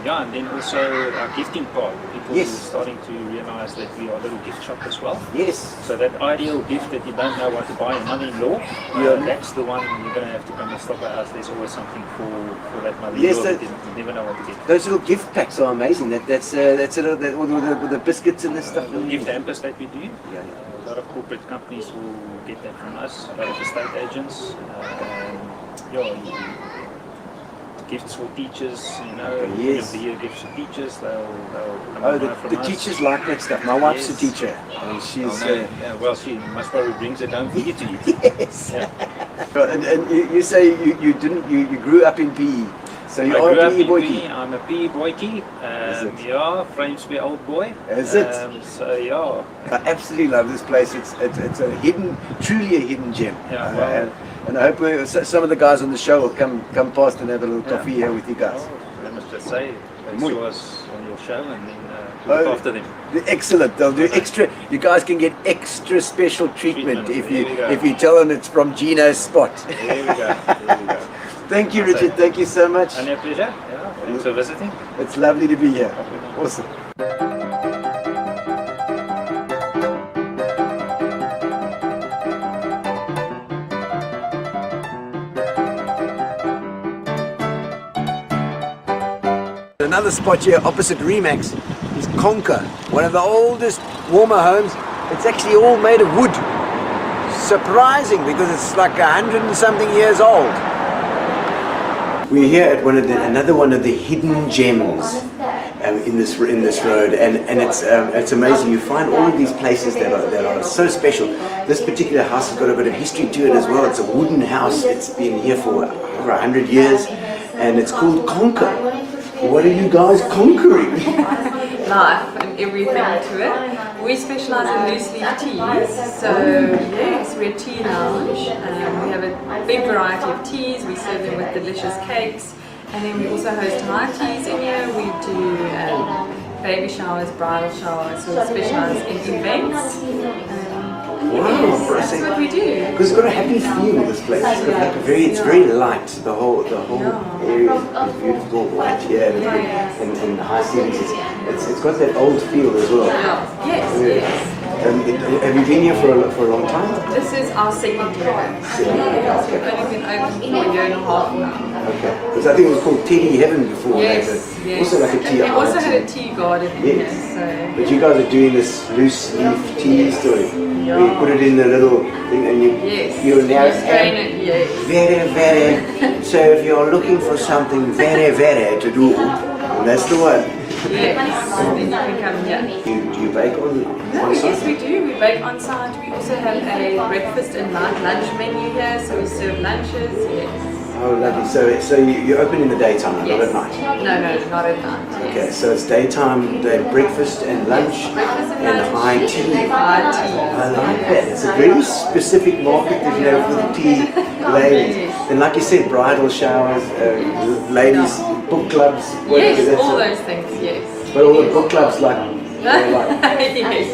Yeah, and then also our gifting part. People are starting to realize that we are a little gift shop as well. Yes. So that ideal gift that you don't know what to buy, your mother-in-law, that's the one you're going to have to come and stop at us. There's always something for that mother-in-law. Yes, that you never know what to get. Those little gift packs are amazing. That's a little with the biscuits and the stuff. The gift hampers that we do. A lot of corporate companies will get that from us. A lot of estate agents. Gifts for teachers, you know. Yes. The year gifts for teachers. They'll come Oh, and buy from the us. teachers like that stuff. My wife's a teacher, and she's. Well, she most probably brings it home for you to eat. Yes. And you say you didn't you grew up in PE, so you are a PE boykie. I'm a PE boykie. Yeah, Framesby old boy. Is it? So yeah. I absolutely love this place. It's a truly a hidden gem. Yeah. Well, and I hope some of the guys on the show will come past and have a little coffee here with you guys. I must just say, they saw us on your show and then look after them. Excellent. They'll do extra. You guys can get extra special treatment if you tell them it's from Gino's spot. There we go. Thank you, Richard. Thank you so much. And a pleasure. Yeah. Thanks for visiting. It's lovely to be here. Awesome. Another spot here opposite Remax is Conquer, one of the oldest Walmer homes. It's actually all made of wood. Surprising, because it's like 100 and something years old. We're here at another one of the hidden gems in this road, and it's amazing. You find all of these places that are so special. This particular house has got a bit of history to it as well. It's a wooden house. It's been here for over 100 years, and it's called Conquer. What are you guys conquering? Life and everything to it. We specialise in loose leaf teas, so yes, we're a tea lounge. We have a big variety of teas. We serve them with delicious cakes, and then we also host high teas in here. We do baby showers, bridal showers, so we specialise in events. Wow, that's what we do. Because it's got a happy feel, this place. It's got like it's very light. The whole area is beautiful, white here and high ceilings. It's got that old feel as well. Yes. Have you been here for a long time? This is our second year. We've only been open for a year and a half now. Okay. Because I think it was called Teddy Heaven before. Yes. Also like a tea. We also had a tea garden. Yes. So. But you guys are doing this loose leaf tea story. Where you put it in the little thing and you now strain it. Yes. Very. So if you're looking for something very to do, that's the one. Yes, then you can come here. Do you bake on site? Yes, we do. We bake on site. We also have a breakfast and lunch menu here, so we serve lunches. Yes. Oh, lovely. So you open in the daytime, not at night? No, not at night. Okay, so it's daytime, breakfast and lunch, and high tea. I like that. It's a very specific market that you have for the tea ladies. And like you said, bridal showers, ladies, book clubs. Yes, all those things, yes. But all the book clubs like... Yes,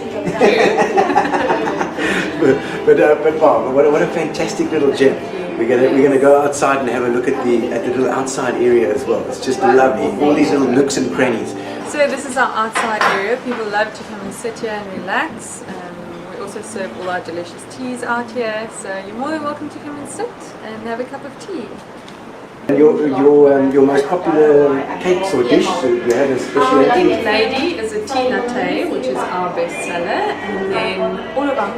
but wow, what a fantastic little gem. We're gonna go outside and have a look at the little outside area as well. It's just lovely. All these little nooks and crannies. So this is our outside area. People love to come and sit here and relax. We also serve all our delicious teas out here. So you're more than welcome to come and sit and have a cup of tea. And your most popular cakes or dish, so you have a Our specialty? Pink Lady is a tea latte, which is our best seller, and then all of our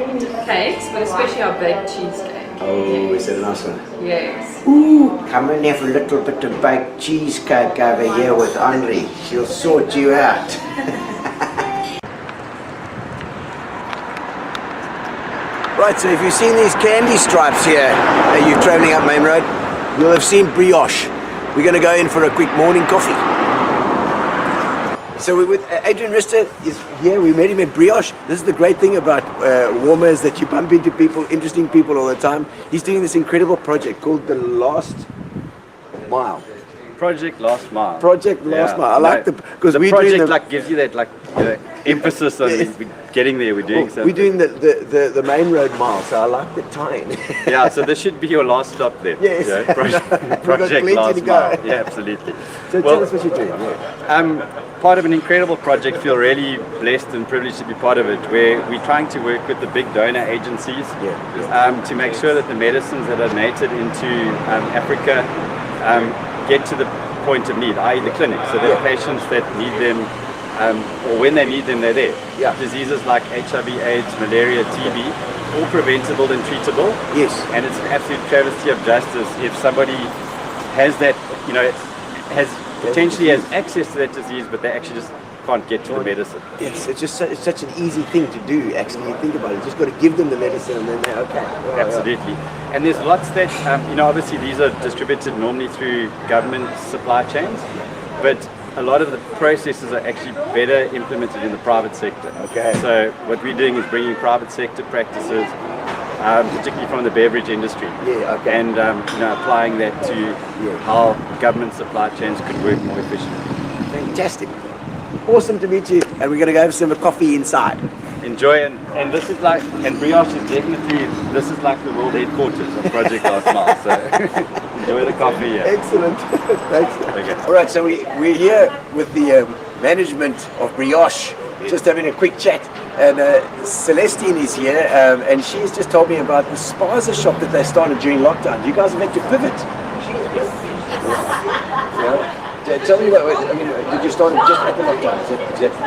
cakes, but especially our baked cheesecake. Oh, is that a nice one? Yes. Ooh, come and have a little bit of baked cheesecake over here with Henri. She'll sort you out. Right, so if you've seen these candy stripes here, you're travelling up Main Road, you'll have seen brioche. We're going to go in for a quick morning coffee. So we're with Adrian Rister is here. We met him at Brioche. This is the great thing about Walmer, is that you bump into people, interesting people all the time. He's doing this incredible project called The Last Mile. Project Last Mile. Project Last Mile. I like because the we're project doing like gives you that emphasis on getting there. We're doing something. We're doing the Main Road mile, so I like the tie-in. Yeah, so this should be your last stop then. Yes. You know, We've project got plenty Last to go. Mile. Yeah, absolutely. So tell us what you're doing. Yeah. Part of an incredible project. Feel really blessed and privileged to be part of it, where we're trying to work with the big donor agencies to make sure that the medicines that are donated into Africa get to the point of need, i.e. the clinic, so that patients that need them, or when they need them, they're there. Diseases like HIV, AIDS, malaria, TB, all preventable and treatable. Yes. And it's an absolute travesty of justice if somebody has that, potentially has access to that disease, but they actually just can't get to the medicine. Yes, it's just it's such an easy thing to do, actually. You think about it, you just got to give them the medicine and then they're okay. Absolutely. And there's lots that, obviously these are distributed normally through government supply chains, but a lot of the processes are actually better implemented in the private sector. Okay. So what we're doing is bringing private sector practices, particularly from the beverage industry, and applying that to how government supply chains could work more efficiently. Fantastic. Awesome to meet you, and we're going to go have some coffee inside. Enjoy, and this is like, and Brioche is definitely, this is like the world headquarters of Project Last Mile, so enjoy the coffee here. Excellent. Thanks. Okay. All right, so we're here with the management of Brioche, just having a quick chat, and Celestine is here, and she's just told me about the spaza shop that they started during lockdown. You guys have had to pivot. Yeah. Tell me about, did you start it just at the lockdown?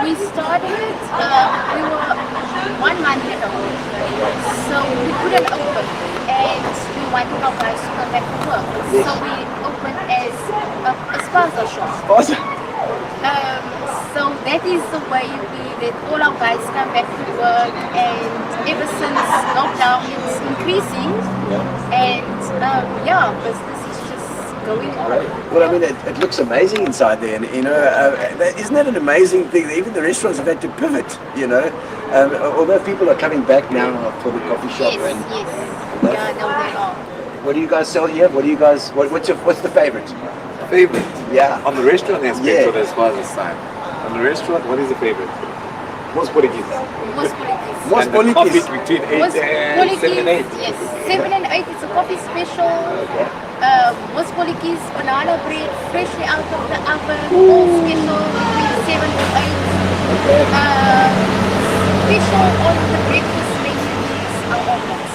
We started, we were 1 month ago, so we couldn't open, and we wanted our guys to come back to work. Yes. So we opened as a spaza shop. Spaza? So that is the way that all our guys come back to work, and ever since lockdown it's increasing, and business is just going on. Well, it looks amazing inside there, and isn't that an amazing thing? Even the restaurants have had to pivot, although people are coming back now for the coffee shop. Yes, yes. Yeah, no, they are. What do you guys sell here? What do you guys? What's the favorite? Favorite? Yeah. On the restaurant aspect or the spaza side? On the restaurant, what is the favorite? Most Portuguese. Most Portuguese. And the coffee between 8 and 7 and 8. Yes, 7 and 8 is a coffee special. Most Portuguese banana bread, freshly out of the oven, all scheduled between 7 to 8. Special on the breakfast menu is our omelets.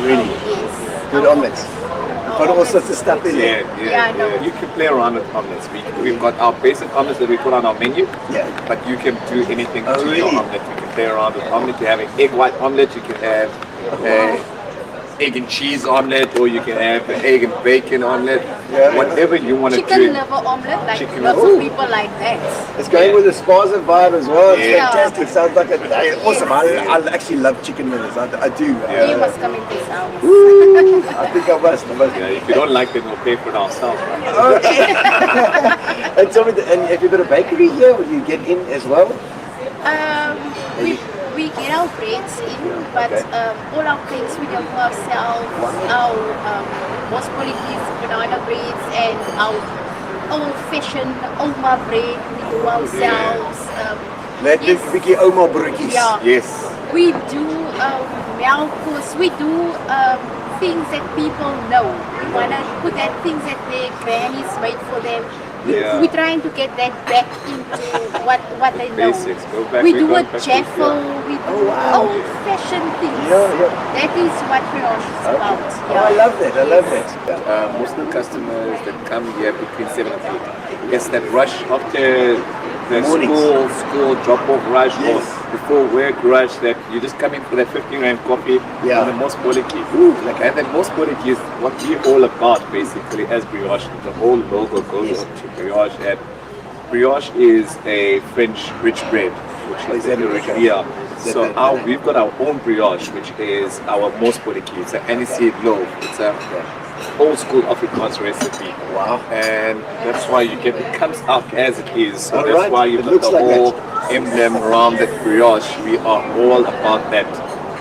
Really? Yes. Good omelets. Got all sorts of stuff in there. Yeah. You can play around with omelets. We've got our basic omelets that we put on our menu. Yeah. But you can do anything to really? your omelet. You can play around with omelet. You have an egg white omelet. You can have egg and cheese omelet, or you can have an egg and bacon omelet. Whatever you want to do. Chicken liver omelet, like lots of people like that. It's going with the spaza vibe as well. It's Yeah. fantastic. Sounds like awesome. I actually love chicken livers. I do. You must come in this house. I think I must. Yeah, if you don't like it, we'll pay for it ourselves. Okay. And tell me, and have you got a bakery here? Will you get in as well? We get our breads in, but all our cakes we do ourselves. Our most Portuguese banana breads and our old-fashioned Oma bread we do ourselves. Let Vicky Oma broodjies. Yeah. Yes. We do milk course. We do things that people know. We want to put that things that their grannies made for them. Yeah. We're trying to get that back into what they know. Basics. Go back. We do a back to- jaffle, we do old-fashioned things. That is what brioche is about. Oh, I love that. I love that. Most of the customers that come here between 7 and 8, it's that rush after the school drop-off rush or before work rush that you just come in for that 15 rand coffee and the most boliki. And then most boliki is what we're all about basically as brioche. The whole logo goes up to brioche, and brioche is a French rich bread, which is the original. Yeah. So we've got our own brioche, which is our most boliki. It's an aniseed loaf. It's a old school Afrikaans recipe. Wow. And that's why you get it comes out as it is. So that's why you've got the whole emblem around that brioche. We are all about that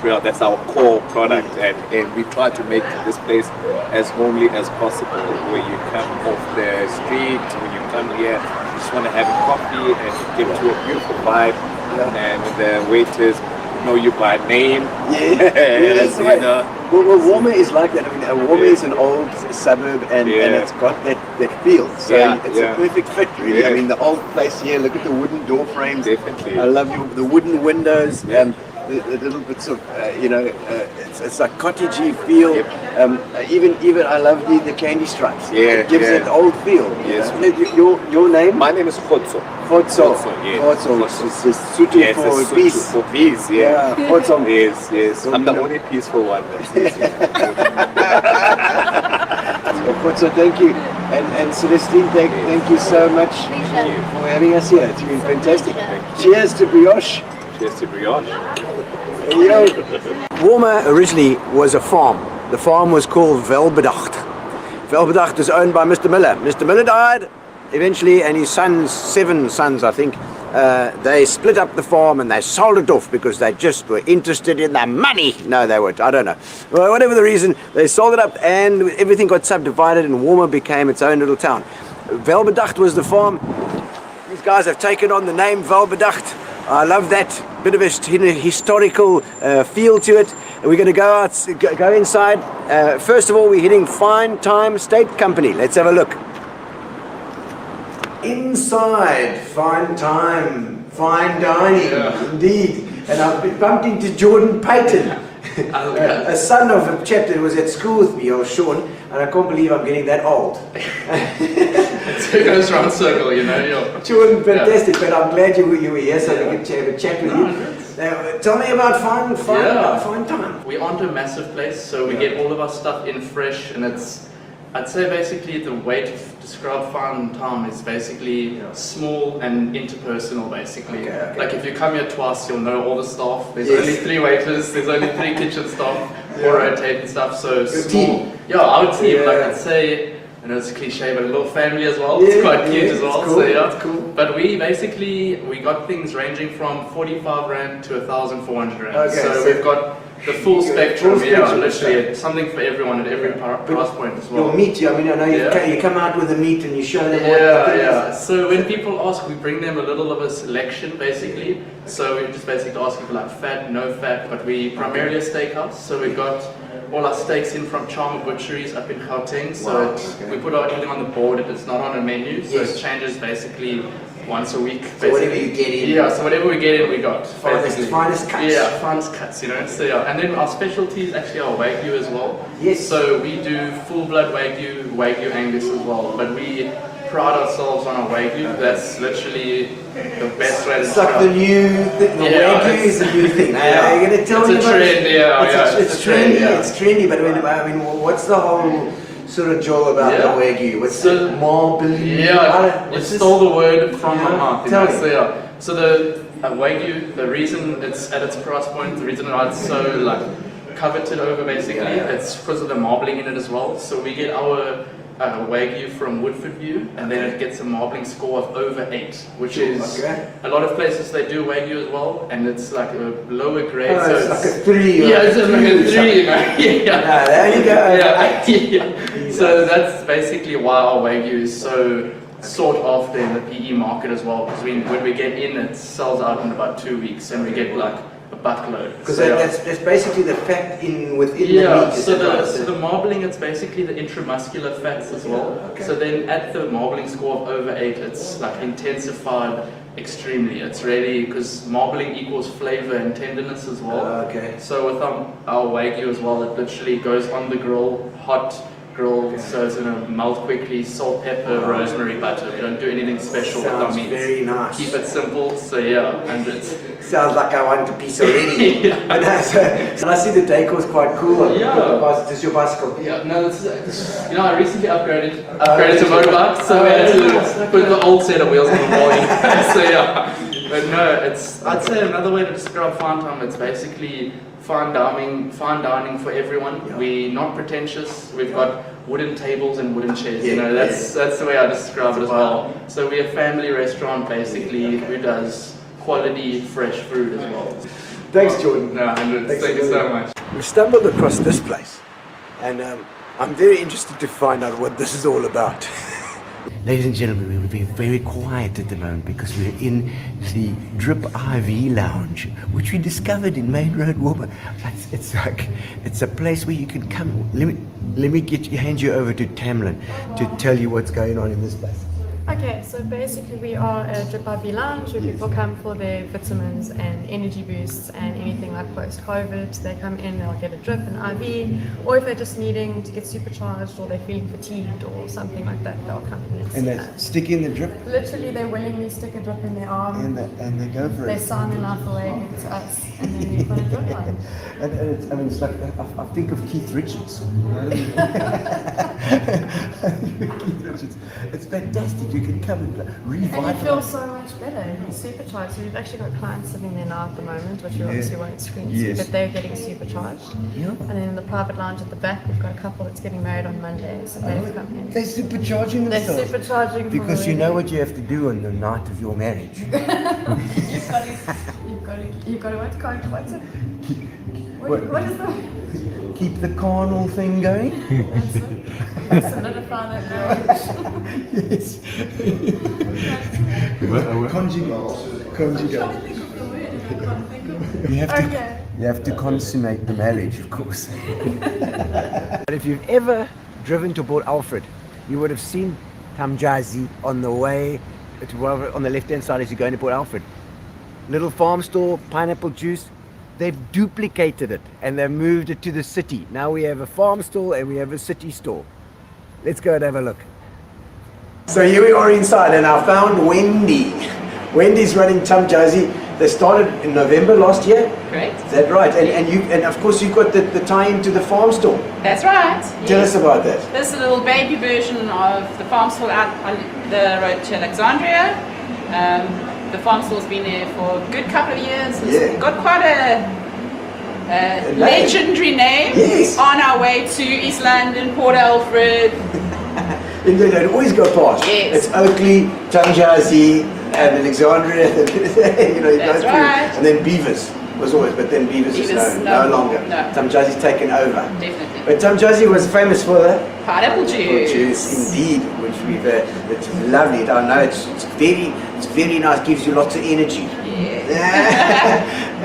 brioche. That's our core product, and we try to make this place as homely as possible. Where you come off the street, when you come here, you just want to have a coffee and get to a beautiful vibe. And the waiters know you by name. That's right. Well, Walmer is like that. I mean, Walmer is an old suburb, and it's got that feel. So it's a perfect fit, really. I mean, the old place here. Look at the wooden door frames. Definitely. I love the wooden windows and the little bits of it's like cottagey feel. Even I love the candy stripes. It gives that old feel. Yes. Your name? My name is Khotso. Khotso. Yes. Khotso. It's Sotho for peace. For peace. Yeah. Khotso. Yes. I'm the only peaceful one. Khotso, thank you. And Celestine, thank you so much for having us here. It's been fantastic. Cheers to brioche. Cheers to brioche. You know, Walmer originally was a farm. The farm was called Welbedacht. Welbedacht was owned by Mr. Miller. Mr. Miller died eventually, and his sons, 7 sons I think, they split up the farm and they sold it off because they just were interested in the money. No, they weren't. I don't know. Well, whatever the reason, they sold it up and everything got subdivided and Walmer became its own little town. Welbedacht was the farm. These guys have taken on the name Welbedacht. I love that bit of a historical feel to it. We're going to go inside. First of all, we're hitting Fine Time State Company. Let's have a look. Inside Fine Time, fine dining, indeed. And I've bumped into Jordan Payton, a son of a chap that was at school with me, old Sean, and I can't believe I'm getting that old. It goes round circle, you know. Jordan, fantastic, but I'm glad you were here so we could have a chat with you. Tell me about Fine Time. We aren't a massive place, so we get all of our stuff in fresh, and I'd say basically the way to describe Fine Time is basically small and interpersonal, basically. Like if you come here twice, you'll know all the staff. There's only 3 waiters, there's only 3 kitchen staff, 4 rotating staff, so small. Yeah, our team, like I'd say, I know it's a cliche, but a little family as well. It's quite cute as well. Cool, so yeah, cool. But we got things ranging from 45 rand to 1,400 rand. So we've got the full spectrum, literally something for everyone at every price point as well. Your meat, I mean, I know you come out with the meat and you show them what So when people ask, we bring them a little of a selection basically. So we just basically ask people like fat, no fat, but we primarily a steakhouse. So we've got all our steaks in from Charmer Butcheries up in Gauteng. So we put everything on the board, it's not on a menu, so it changes basically once a week. So whatever you get in. Yeah, so whatever we get in, we got. Finest cuts. Yeah, finest cuts, you know. So yeah, and then our specialty is actually our Wagyu as well. Yes. So we do full blood Wagyu Angus as well. But we pride ourselves on our Wagyu. That's literally the best way to It's like the new thing. The Wagyu is the new thing. You're going to tell me it's a about trend, it's trendy. It's trendy, but I mean, what's the whole sort of joel about the Wagyu? What's the marbly? Yeah, you stole the word from my mouth. Tell me. So the Wagyu, the reason it's at its price point, the reason why it's so like coveted over basically, it's because of the marbling in it as well. So we get our Wagyu from Woodford View, and then it gets a marbling score of over 8, which is a lot of places they do Wagyu as well, and it's like a lower grade. Oh, so it's like a 3. Yeah, it's like a 3. Yeah, there you go. So that's basically why our Wagyu is so sought after in the PE market as well, because when we get in, it sells out in about 2 weeks, and we get like a buttload. Because So, that's basically the fat within yeah, the meat. Is so that right? so the marbling, it's basically the intramuscular fats as well. Okay. So then at the marbling score of over 8, it's like intensified extremely. It's really, because marbling equals flavor and tenderness as well. Okay. So with our Wagyu as well, it literally goes on the grill, hot grilled, so it's going to melt quickly, salt, pepper, rosemary, butter. We don't do anything special with our Sounds meats. very nice. Keep it simple, so yeah, and it's... Sounds like I want a piece already. Yeah. And I see the decor is quite cool. Yeah. This is your bicycle. Yeah, no, this, you know, I recently upgraded to motorbike, so we had to put the old set of wheels on the morning. So yeah, but no, I'd say another way to describe Fine Time, it's basically fine dining for everyone. Yeah. We're not pretentious. We've got wooden tables and wooden chairs. Yeah, you know, that's the way I describe it as well. So we're a family restaurant basically who does quality fresh food as well. Thanks, Jordan. No, thank you so much. We stumbled across this place, and I'm very interested to find out what this is all about. Ladies and gentlemen, we will be very quiet at the moment because we're in the Drip IV Lounge, which we discovered in Main Road, Walmer. It's a place where you can come. Let me hand you over to Tamlin to tell you what's going on in this place. Okay, so basically we are a Drip IV Lounge where people come for their vitamins and energy boosts and anything like post-COVID. They come in, they'll get a drip, an IV, or if they're just needing to get supercharged or they're feeling fatigued or something like that, they'll come in And they stick in the drip? Literally, they willingly stick a drip in their arm. And they go for it. They sign their life away to us, and then we've got a drip line. And it's like, I think of Keith Richards. Keith Richards. It's fantastic. You can come and revive. And you feel so much better. You're supercharged. So we've actually got clients sitting there now at the moment, which we obviously won't screen, but they're getting supercharged. Yeah. And then in the private lounge at the back, we've got a couple that's getting married on Monday, so they've come in. They're supercharging themselves. They're supercharging because you know what you have to do on the night of your marriage. You've got to what's it? What is that? Keep the carnal thing going. Solidify that marriage. Yes. Conjugate. You have to consummate the marriage, of course. But if you've ever driven to Port Alfred, you would have seen Tamjazi on the way, on the left-hand side as you go into Port Alfred. Little farm store, pineapple juice. They've duplicated it and they've moved it to the city. Now we have a farm store and we have a city store. Let's go and have a look. So here we are inside and I found Wendy. Wendy's running Tamjazi. They started in November last year. Correct. Is that right? And of course you've got the tie-in to the farm store. That's right. Tell us about that. This is a little baby version of the farm store out on the road to Alexandria. The farm store's been there for a good couple of years. It's got quite a legendary name. Yes. On our way to East London, Port Alfred. And they don't always go past. Yes. It's Oakley, Tamjazi, and Alexandria. You know, you go through. right. And then Beavers was always, but then Beavers is no longer. No. Tamjazi's taken over. Definitely. But Tamjazi was famous for the Pineapple juice. Indeed, which we've it's lovely. I know it's very nice. Gives you lots of energy.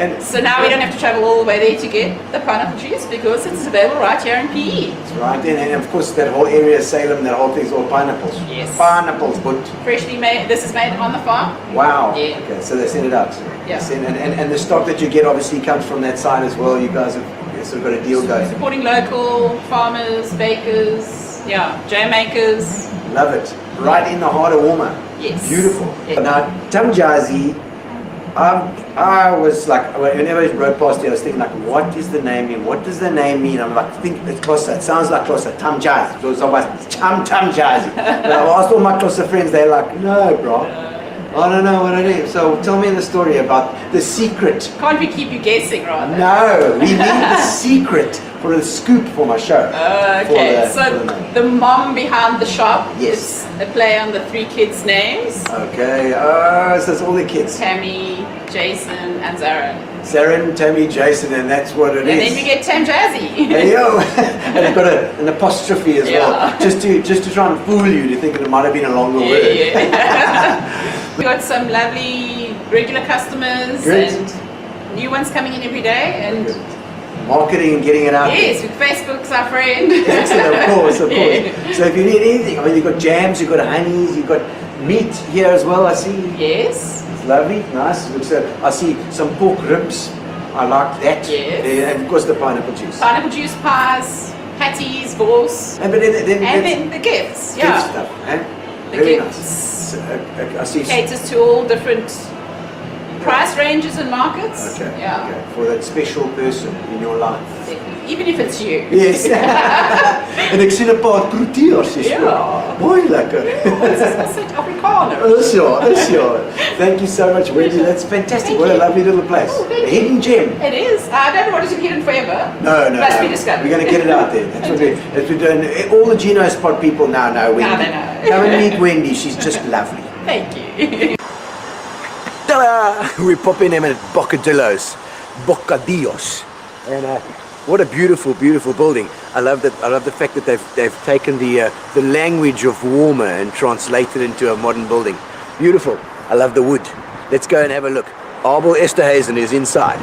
And so now we don't have to travel all the way there to get the pineapple juice because it's available right here in PE. That's right, and of course that whole area, Salem, that whole thing's all pineapples. Yes. Pineapples, but Freshly made. This is made on the farm. wow. Yeah. Okay, so they send it out. Yeah. And the stock that you get obviously comes from that side as well. You guys have sort of got a deal going. Supporting local farmers, bakers, jam makers. Love it. Right in the heart of Walmer. Yes. Beautiful. Yeah. Now, Tamjazi, I was like, whenever I rode past here, I was thinking like, what is the name mean? What does the name mean? I'm like, think it's Xhosa. It sounds like Xhosa. Tamjazi. So it's always Tamjazi. But I asked all my Xhosa friends, they're like, no, bro. I don't know what it is. So tell me the story about the secret. Can't we keep you guessing, rather? No, we need the secret for the scoop for my show. Okay, so the mom behind the shop is a play on the 3 kids' names. Okay, so it's all the kids. Tammy, Jason, and Zarin. Zarin, Tammy, Jason, and that's what it is. And then we get Tamjazi. Hey yo, and it's got an apostrophe as well, just to try and fool you to think it might have been a longer word. Yeah. We got some lovely regular customers and new ones coming in every day, and marketing and getting it out yes, there. with Facebook's our friend. Excellent, of course, of course. Yeah. So if you need anything, I mean, you've got jams, you've got honeys, you've got meat here as well, I see. Yes. It's lovely, nice. Looks, I see some pork ribs. I like that. Yes. And of course the pineapple juice. Pineapple juice pies, patties, balls, and then the gifts. Yeah. Gift stuff, eh? The Very gifts. nice. So, I see. Caters to all different price ranges and markets. Okay. Yeah. Okay. For that special person in your life. Even if it's you. Yes. En ek sien 'n paar proteïers hier. Ja. Mooi lekker. It's like Afrikaner. Is ja. Thank you so much, Wendy. That's fantastic. What a lovely little place. A hidden gem. It is. I don't want it to be hidden forever. No. Must be discovered. We're going to get it out there. That's what we're doing. All the Gino Spot people now know Wendy. Now they know. Come and meet Wendy. She's just lovely. Thank you. Ta-da! We're popping them at Bocadillos. Bocadillos. And what a beautiful, beautiful building. I love that. I love the fact that they've taken the language of Walmer and translated it into a modern building. Beautiful. I love the wood. Let's go and have a look. Abel Esterhazen is inside.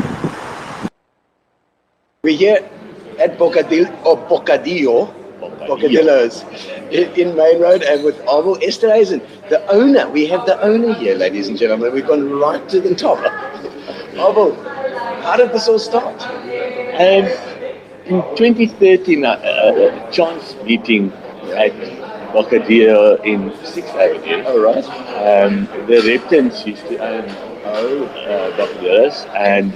We're here at Bocadillos in Main Road, and with Abel Esterhazen, the owner. We have the owner here, ladies and gentlemen. We've gone right to the top. Abel, how did this all start? In 2013, a chance meeting at Bocadillo in 6th Avenue. Oh, right. The Reptons used to own Bocadillos, and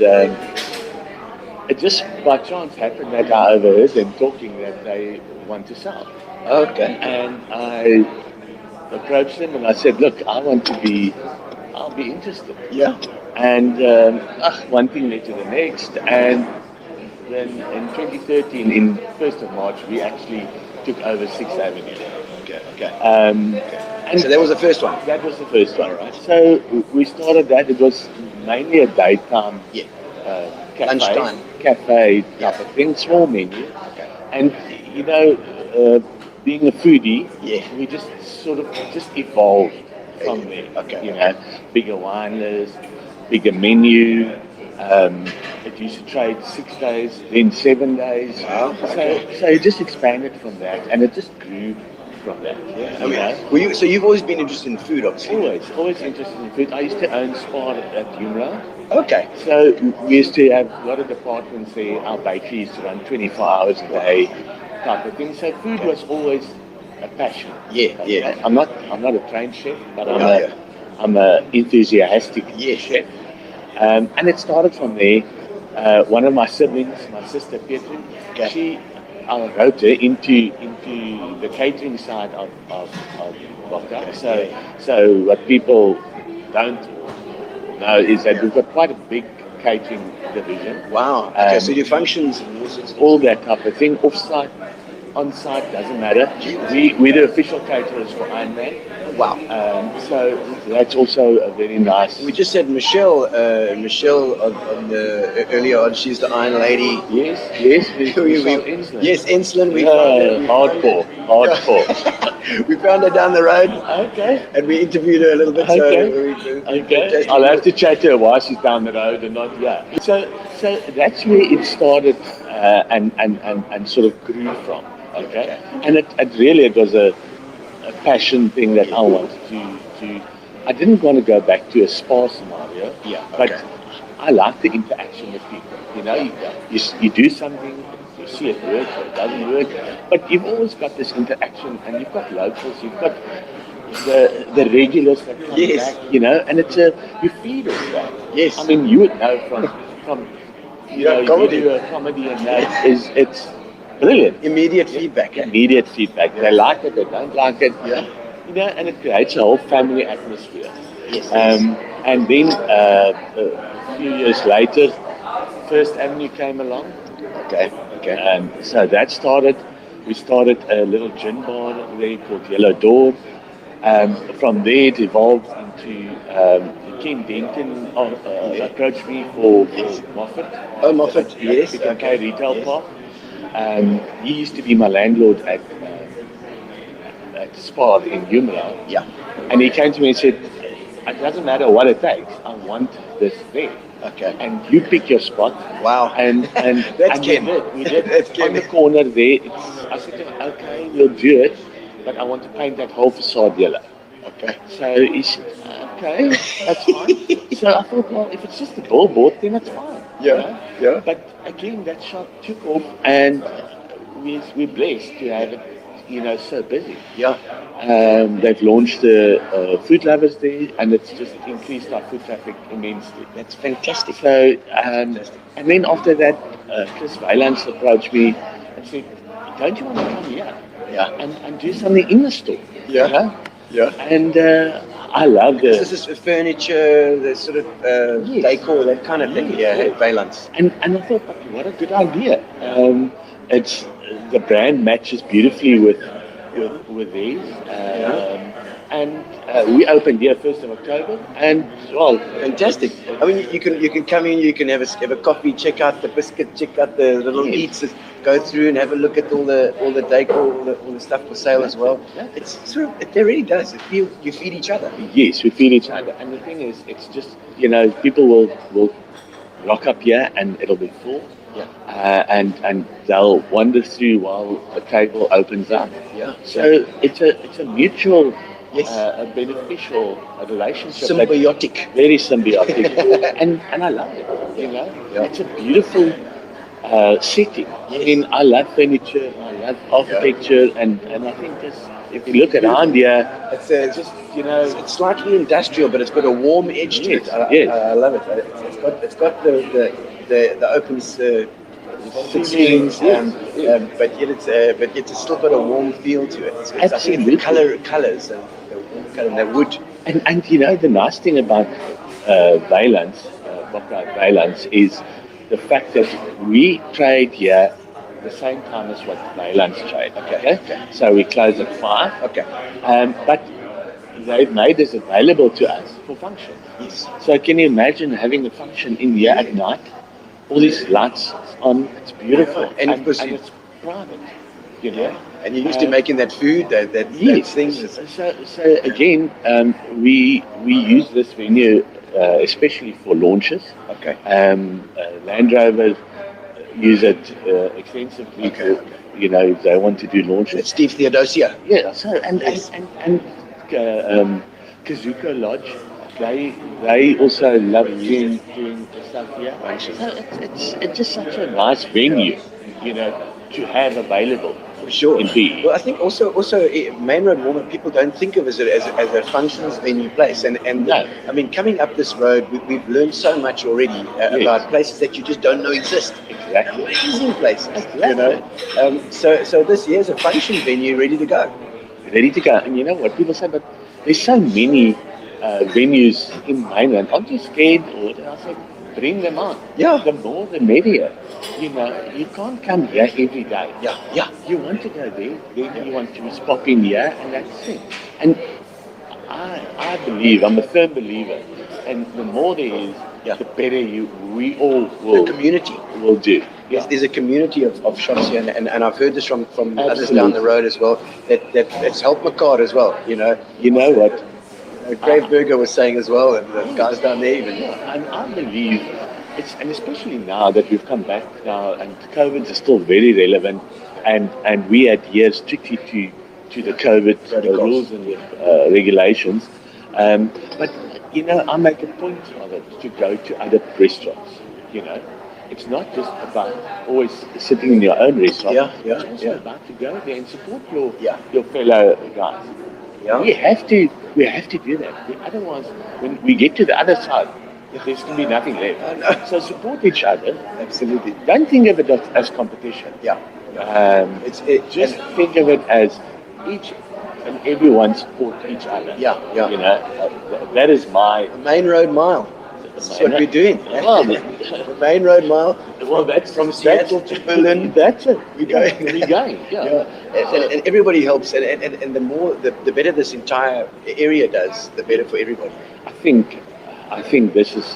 it just by chance happened that I overheard them talking that they want to sell. Okay. And I approached them and I said, look, I'll be interested. Yeah. And one thing led to the next, and then in 2013, in 1st of March, we actually took over 6th Avenue. Okay. And so that was the first one? That was the first one, right? So we started that. It was mainly a daytime cafe type of thing, small menu. Okay. And, you know, being a foodie, we just sort of evolved from there. Okay. You know, bigger wine list, bigger menu. It used to trade 6 days, then 7 days. Wow. So it just expanded from that, and it just grew from that. Yeah. So you've always been interested in food, obviously. Always interested in food. I used to own Spar at Humra. Okay. So we used to have a lot of departments there. Our bakery used to run 24 hours a day, type of thing. So food was always a passion. Yeah. I'm not a trained chef, but I'm a enthusiastic chef. And it started from there. One of my siblings, my sister Petri, I wrote her into the catering side of Boca. So what people don't know is that we've got quite a big catering division. Wow. Okay, so your functions, all that type of thing, off-site, on-site, doesn't matter. We're the official caterers for Ironman. Wow. So that's also a very nice. We just said Michelle on the earlier on. She's the Iron Lady. Yes. Insulin. Yes, insulin. We hardcore. We found her down the road. Okay. And we interviewed her a little bit. Okay. I'll have to chat to her while she's down the road and not So that's where it started and sort of grew from. Okay. And it was a passion thing that I wanted to. I didn't want to go back to a spa scenario. But I like the interaction with people. You know, you do something, you see it work or it doesn't work, but you've always got this interaction, and you've got locals, you've got the regulars that come back, you know, and it's you feed off that. Yes. I mean, you would know from you know, comedy. You do a comedy, and that it's brilliant. Immediate feedback. They like it, they don't like it. Yeah. You know, and it creates a whole family atmosphere. Yes. And then a few years later, First Avenue came along. Okay. And so that started. We started a little gin bar there called Yellow Door. From there, it evolved into Ken Denton approached me for Moffat. Oh, Moffat, yes. Okay, Retail Park. He used to be my landlord at Spar in Humra. Yeah. And he came to me and said, it doesn't matter what it takes. I want this there. Okay. And you pick your spot. Wow. And That's and Ken. we did. That's On Ken. the corner there. I said to him, okay, we'll do it, but I want to paint that whole facade yellow. Okay. So he said, okay, that's fine. So I thought, well, if it's just a billboard, then it's fine. Yeah. Yeah. But again, that shot took off, and we're blessed to have it, so busy. Yeah. They've launched the food lovers there, and it's just increased our food traffic immensely. That's fantastic. So, and then after that, Chris Valance approached me and said, don't you want to come here? Yeah. And do something in the store? Yeah. You know? Yeah. And I love the... This is furniture, the sort of decor, that kind of thing. Yeah, Valance. And I thought, what a good idea. It's the brand matches beautifully with these. And we opened here 1st of October, and well, fantastic. I mean, you can come in, you can have a coffee, check out the biscuit, check out the little eats, go through and have a look at all the decor, all the stuff for sale as well. It's sort of, it really does. You feed each other. Yes, we feed each other, and the thing is, it's just people will rock up here and it'll be full. Yeah. And they'll wander through while the table opens up. Yeah. So it's a mutual, a beneficial relationship. Symbiotic. Very symbiotic. and I love it. Yeah. It's a beautiful setting. I mean, I love furniture. I love architecture, and I think if you look around here, it's just it's slightly industrial, but it's got a warm edge to it. I love it. It's got the open ceilings, but yet it's still got a warm feel to it. So I think the colors and the wood. And the nice thing about Valance, Valance, is the fact that we trade here at the same time as what Valance trade. Okay. So we close at 5. Okay. But they've made this available to us for functions. Yes. So can you imagine having a function in here at night? All these lights on, it's beautiful, and of course it's private, And you're used to making that food, that thing. So again, we use this venue especially for launches. Okay. Land Rovers use it extensively. Okay. If they want to do launches. It's Steve Theodosia. Yeah. So and Kazuko Lodge. They also love doing the stuff here. So it's just such a nice venue, to have available. For sure. In PE. Well, I think also Main Road Walmer, people don't think of it as a functions venue place. And no. I mean, coming up this road, we've learned so much already about places that you just don't know exist. Exactly. Amazing places. Exactly. So this year's a function venue ready to go. Ready to go. And you know what people say, but there's so many venues in Mainland. Aren't you scared? I said, bring them on. Yeah. The more the merrier. You can't come here every day. Yeah. You want to go there, then you want to pop in here, and that's it. And I believe, I'm a firm believer, and the more there is, the better we all will. The community will do. Yes, there's a community of shops here, and I've heard this from others down the road as well. That it's helped my card as well. You know what? Grave Burger was saying as well, and the guys down there even. And I believe and especially now that we've come back now, and COVID is still very relevant, and we adhere strictly to the COVID rules and regulations. But I make a point of it to go to other restaurants. It's not just about always sitting in your own restaurant. It's also about to go there and support your fellow guys. Yeah. We have to do that. Otherwise, when we get to the other side, there's going to be nothing left. So support each other. Absolutely. Don't think of it as competition. Yeah. Just think of it as each and everyone support each other. Yeah. That is my Main Road Mile. That's what we're doing. Well, the Main Road Mile. Well, that's from Seattle to Berlin. That's it. We're going. Yeah. And everybody helps, and the better this entire area does, the better for everybody. I think this is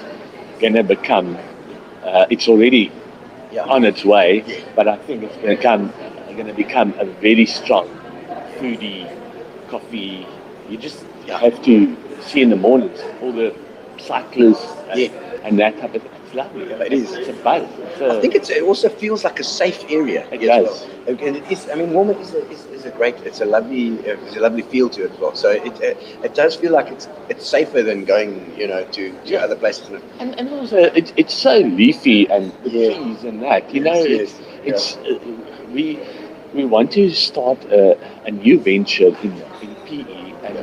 going to become. It's already on its way, but I think it's going to become a very strong foodie, coffee. You just have to see in the mornings, all the cyclists and that type of thing. It's lovely. It is. It's a buzz. I think it also feels like a safe area. It as does. well. And it is. I mean, Walmer is a great. It's a lovely feel to it as well. So it does feel like it's safer than going, to other places. And also it's so leafy and the trees and that. We want to start a new venture in PE, and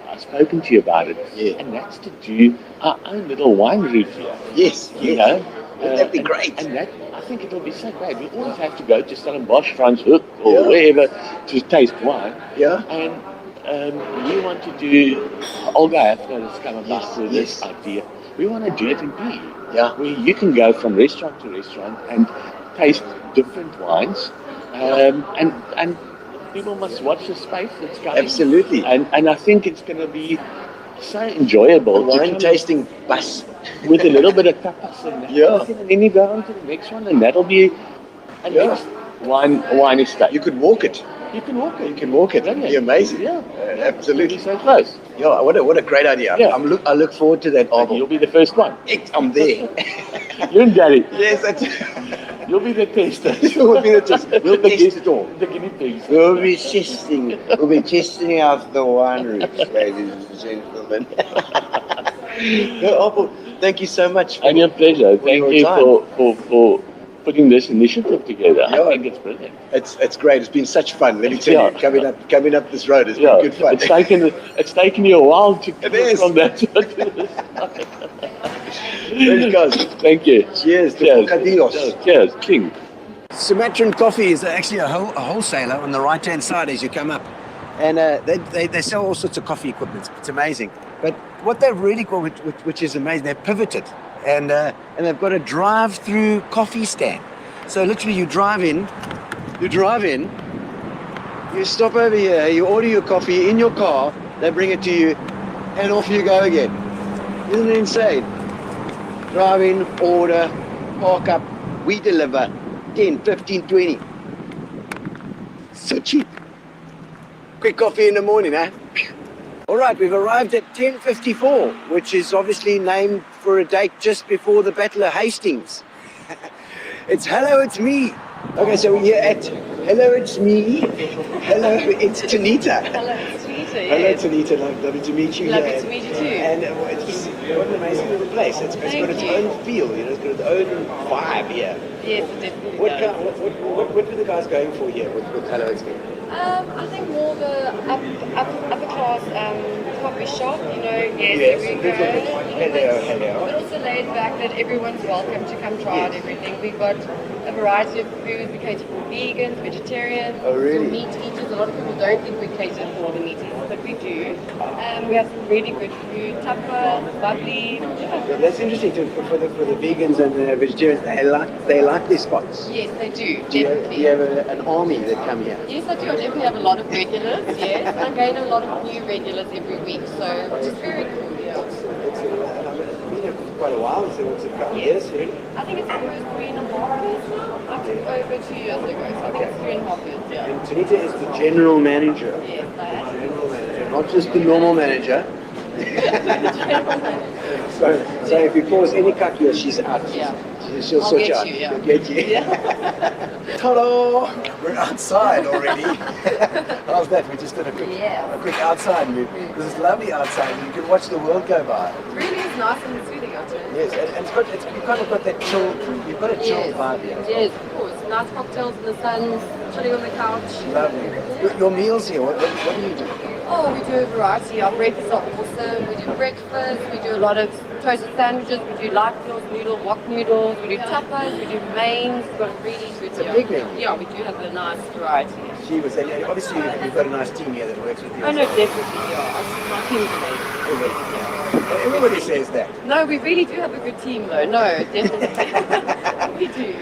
I've spoken to you about it. Yeah. And that's to do our own little wine route here. Yes. That'd be great. And that, I think it'll be so great. We always have to go to Stellenbosch, Franschhoek, or wherever to taste wine. Yeah. And we want to do, Olga Hafner has come about with this idea. We want to do it in PE. Yeah. Where you can go from restaurant to restaurant and taste different wines. And people must watch the space that's coming. Absolutely. And I think it's going to be so enjoyable. Wine tasting bus. With a little bit of tapas and that. Yeah. And then you go on to the next one, and that'll be a next wine estate. You could walk it. You can walk it. You can walk it. It'd be amazing. Yeah. Absolutely. So close. Yeah, what a great idea. Yeah. I look forward to that. You'll be the first one. I'm there. You and Gary. Yes, you'll be the tester. You'll be the tester. We'll test it all. The guinea pigs. We'll be testing out the wineries, ladies and gentlemen. Thank you so much. And your pleasure. Thank you for putting this initiative together. I think it's brilliant. It's great. It's been such fun. Let me tell you, coming up this road has been good fun. It's taken you a while to come from that to this. Thank you. Cheers. Cheers. King. Sumatran Coffee is actually a wholesaler on the right-hand side as you come up. And they sell all sorts of coffee equipment. It's amazing. But what they've really got, which is amazing, they've pivoted. And they've got a drive-through coffee stand. So literally you drive in, you stop over here, you order your coffee in your car, they bring it to you, and off you go again. Isn't it insane? Drive in, order, park up, we deliver 10, 15, 20. So cheap. Quick coffee in the morning, huh? All right, we've arrived at 10:54, which is obviously named for a date just before the Battle of Hastings. It's hello, it's me. Okay, so we're here at hello, it's me. Hello, it's Tanita. Hello, it's Tanita. Hello, Tanita. Lovely to meet you. Lovely to meet you too. And what an amazing little place. It's got its own feel, it's got its own vibe here. Yes, it definitely What were the guys going for here with hello, it's me? I think more the upper class coffee shop, Yes, hello. But also laid back that everyone's welcome to come try out everything. We've got a variety of food. We cater for vegans, vegetarians, Oh, really? meat eaters. A lot of people don't think we cater for the meat eaters, but we do. We have some really good food, tupper, bubbly. Yeah, that's interesting too, for the vegans and the vegetarians. They like their spots. Yes, they do. Do you have an army that come here? Yes, I do. I definitely have a lot of regulars, yes. And I gain a lot of new regulars every week, so which is very cool, yeah. It's been here for quite a while, so it's a couple of years, really. I think it's almost 3.5 years now. I took over 2 years ago, so I think it's 3.5 years, yeah. And Tanita is the general manager. Yes, I am. General manager, not just the normal manager. So if you cause any cut here, she's out. Yeah. She'll I'll sort get you out. you, yeah. She'll get you. Yeah. Ta-da! We're outside already. How's that? We just did a quick outside move. This is lovely outside. You can watch the world go by. It really is nice and soothing out here. Yes, and you've kind of got that chill. You've got a chill vibe here. Yes, of course. Nice cocktails in the sun, chilling on the couch. Lovely. Your meals here. What do you do? Oh, we do a variety. Our breakfasts are awesome. We do breakfast. We do a lot of toasted sandwiches. We do light meals, wok noodles. We do tapas. We do mains. We've got really good. It's a big menu. Yeah, we do have a nice variety. She was, and obviously you've got a nice team here that works with you. Oh no, definitely. Yeah, my team's amazing. Everybody says that. No, we really do have a good team, though. No, definitely. we do.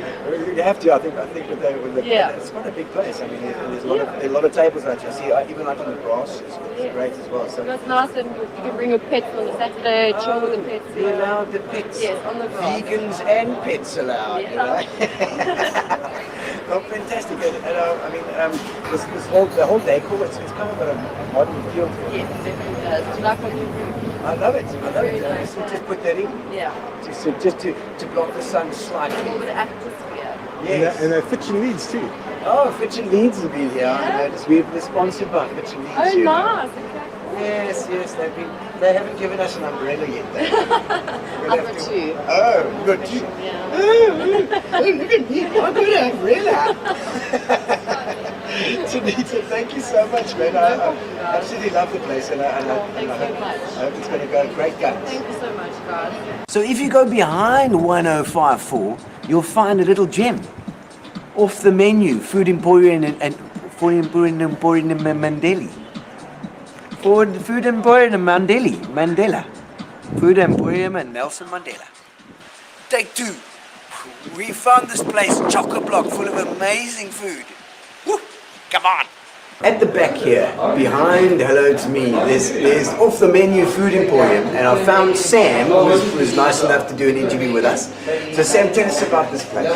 You have to. I think with the it's quite a big place. I mean, there's a lot of tables out here. I see even like on the grass. It's great as well. So it's nice, and you can bring your pets on a Saturday, chill with the pets. You allow the pets. Yes, on the grass. Vegans and pets allowed. Yeah. Oh, fantastic. And I mean, the whole decor, it's kind of got a modern feel to it. Yes, it definitely does. Do you like what you do? I love it. I love Very it. nice. So just put that in. Yeah. Just to block the sun slightly. With the atmosphere. Yes. And Fitch and Leeds too. Oh, Fitch and Leeds have been here. I noticed we're sponsored by Fitch and Leeds. Oh, here. nice. Yes, they haven't given us an umbrella yet. I've got two. Oh, you got two. Yeah. Oh, look at me. I got an umbrella. Tanita, thank you so much, man. I absolutely love the place, and I hope it's going to go great guns. Thank you so much, guys. So if you go behind 1054, you'll find a little gem. Off the menu, Food Emporium and Food Emporium Mandela. Food Emporium Mandela. Food Emporium and Nelson Mandela. Take two. We found this place, chock-a-block, full of amazing food. Woo, come on. At the back here, behind Hello to Me, there's off the menu Food Emporium, and I found Sam, who was nice enough to do an interview with us. So Sam, tell us about this place.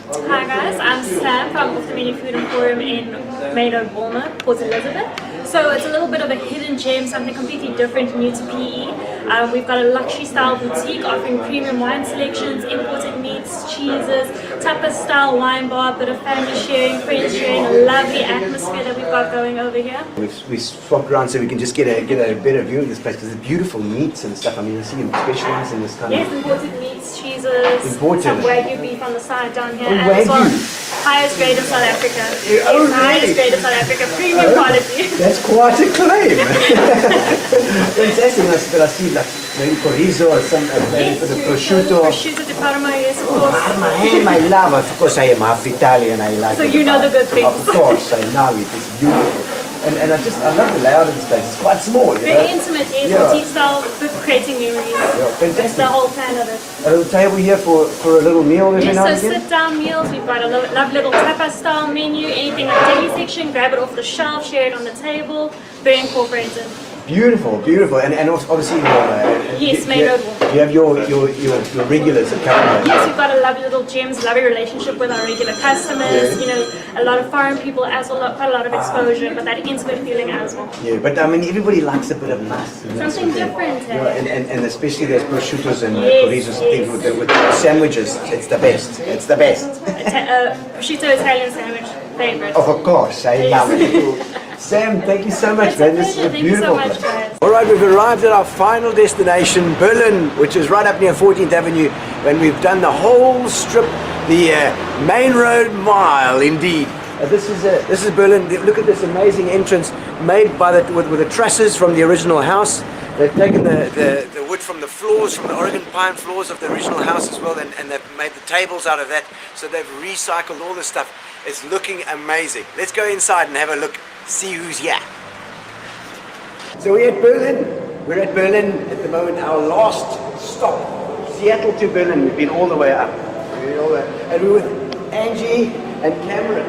Hi guys, I'm Sam from Off the Menu Food Emporium in Main Road, Walmer, Port Elizabeth. So it's a little bit of a hidden gem, something completely different, new to PE. We've got a luxury style boutique offering premium wine selections, imported meats, cheeses, tapas style wine bar, bit of family sharing, friends sharing, a lovely atmosphere that we've got going over here. We swapped around so we can just get a better view of this place, because it's beautiful meats and stuff. I mean, I see you specialize in this kind Yes, of... imported meats, cheeses, Imported. some Wagyu beef on the side down here, Oh, and as well, Wagyu. highest grade of South Africa. Oh, Yes, the really? highest grade of South Africa, premium quality. That's quite a claim. Fantastic. But I see like maybe chorizo or some maybe for the prosciutto. Prosciutto di Parma, yes, of course. Parma ham, I love. Of course, I am half Italian. I like. So it. you know the good things. Of course, I know it. It's beautiful. And I love the layout of this place. It's quite small. You Very know? intimate, yes, Yeah. boutique style, for creating memories. fantastic. That's the whole plan of it. A little table here for a little meal every Yes, now and so again. sit down meals, we've got a lovely little tapas style menu, anything in the deli section, grab it off the shelf, share it on the table, very incorporated. Beautiful, beautiful, and obviously Yes, Main Road. you have your regulars that come in. Yes, we've got a lovely little gems, lovely relationship with our regular customers, Yeah. you know, a lot of foreign people as well, quite a lot of exposure, but that intimate feeling as well. Yeah, but I mean everybody likes a bit of mass. You know, Something so they- different, you know, and especially those prosciuttos and Yes, chorizo things with the sandwiches. It's the best. It's the best. Prosciutto Italian sandwich, favorite. Of course, I love it. Sam, thank you so much, man. This is a Thank you so beautiful much, place. guys. All right, we've arrived at our final destination, Berlin, which is right up near 14th Avenue, and we've done the whole strip, the Main Road Mile, indeed. This is Berlin. Look at this amazing entrance made by with the trusses from the original house. They've taken the wood from the floors, from the Oregon pine floors of the original house as well, and they've made the tables out of that. So they've recycled all this stuff. It's looking amazing. Let's go inside and have a look, see who's here. So we're at Berlin. We're at Berlin at the moment, our last stop. Seattle to Berlin. We've been all the way up. And we're with Angie and Cameron.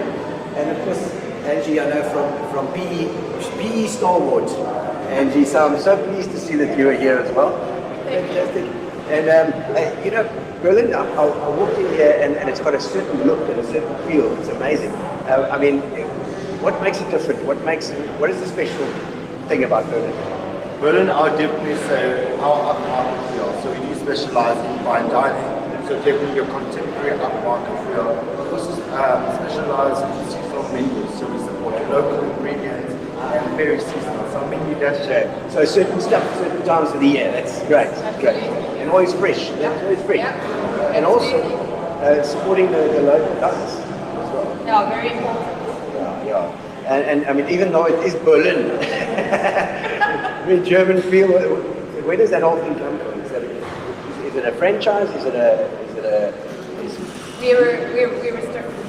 And of course, Angie, I know from PE Stalwart. Angie, so I'm so pleased to see that you are here as well. Fantastic. And you know, Berlin, I walked in here and it's got a certain look and a certain feel. It's amazing. I mean, what makes it different? What is the special thing about Berlin? Berlin, I would definitely say our upmarket feel. So we do specialize in fine dining. So definitely a contemporary upmarket feel. This is specialized in seasonal menus. So we support local ingredients and very seasonal. So menu that's So certain stuff, certain times of the year. That's great. Great. And always fresh. That's always fresh. And also supporting the local guys as well. Yeah, very important. Yeah. And I mean, even though it is Berlin, very German feel. Where does that whole thing come from? Is it a franchise? Is it a? We were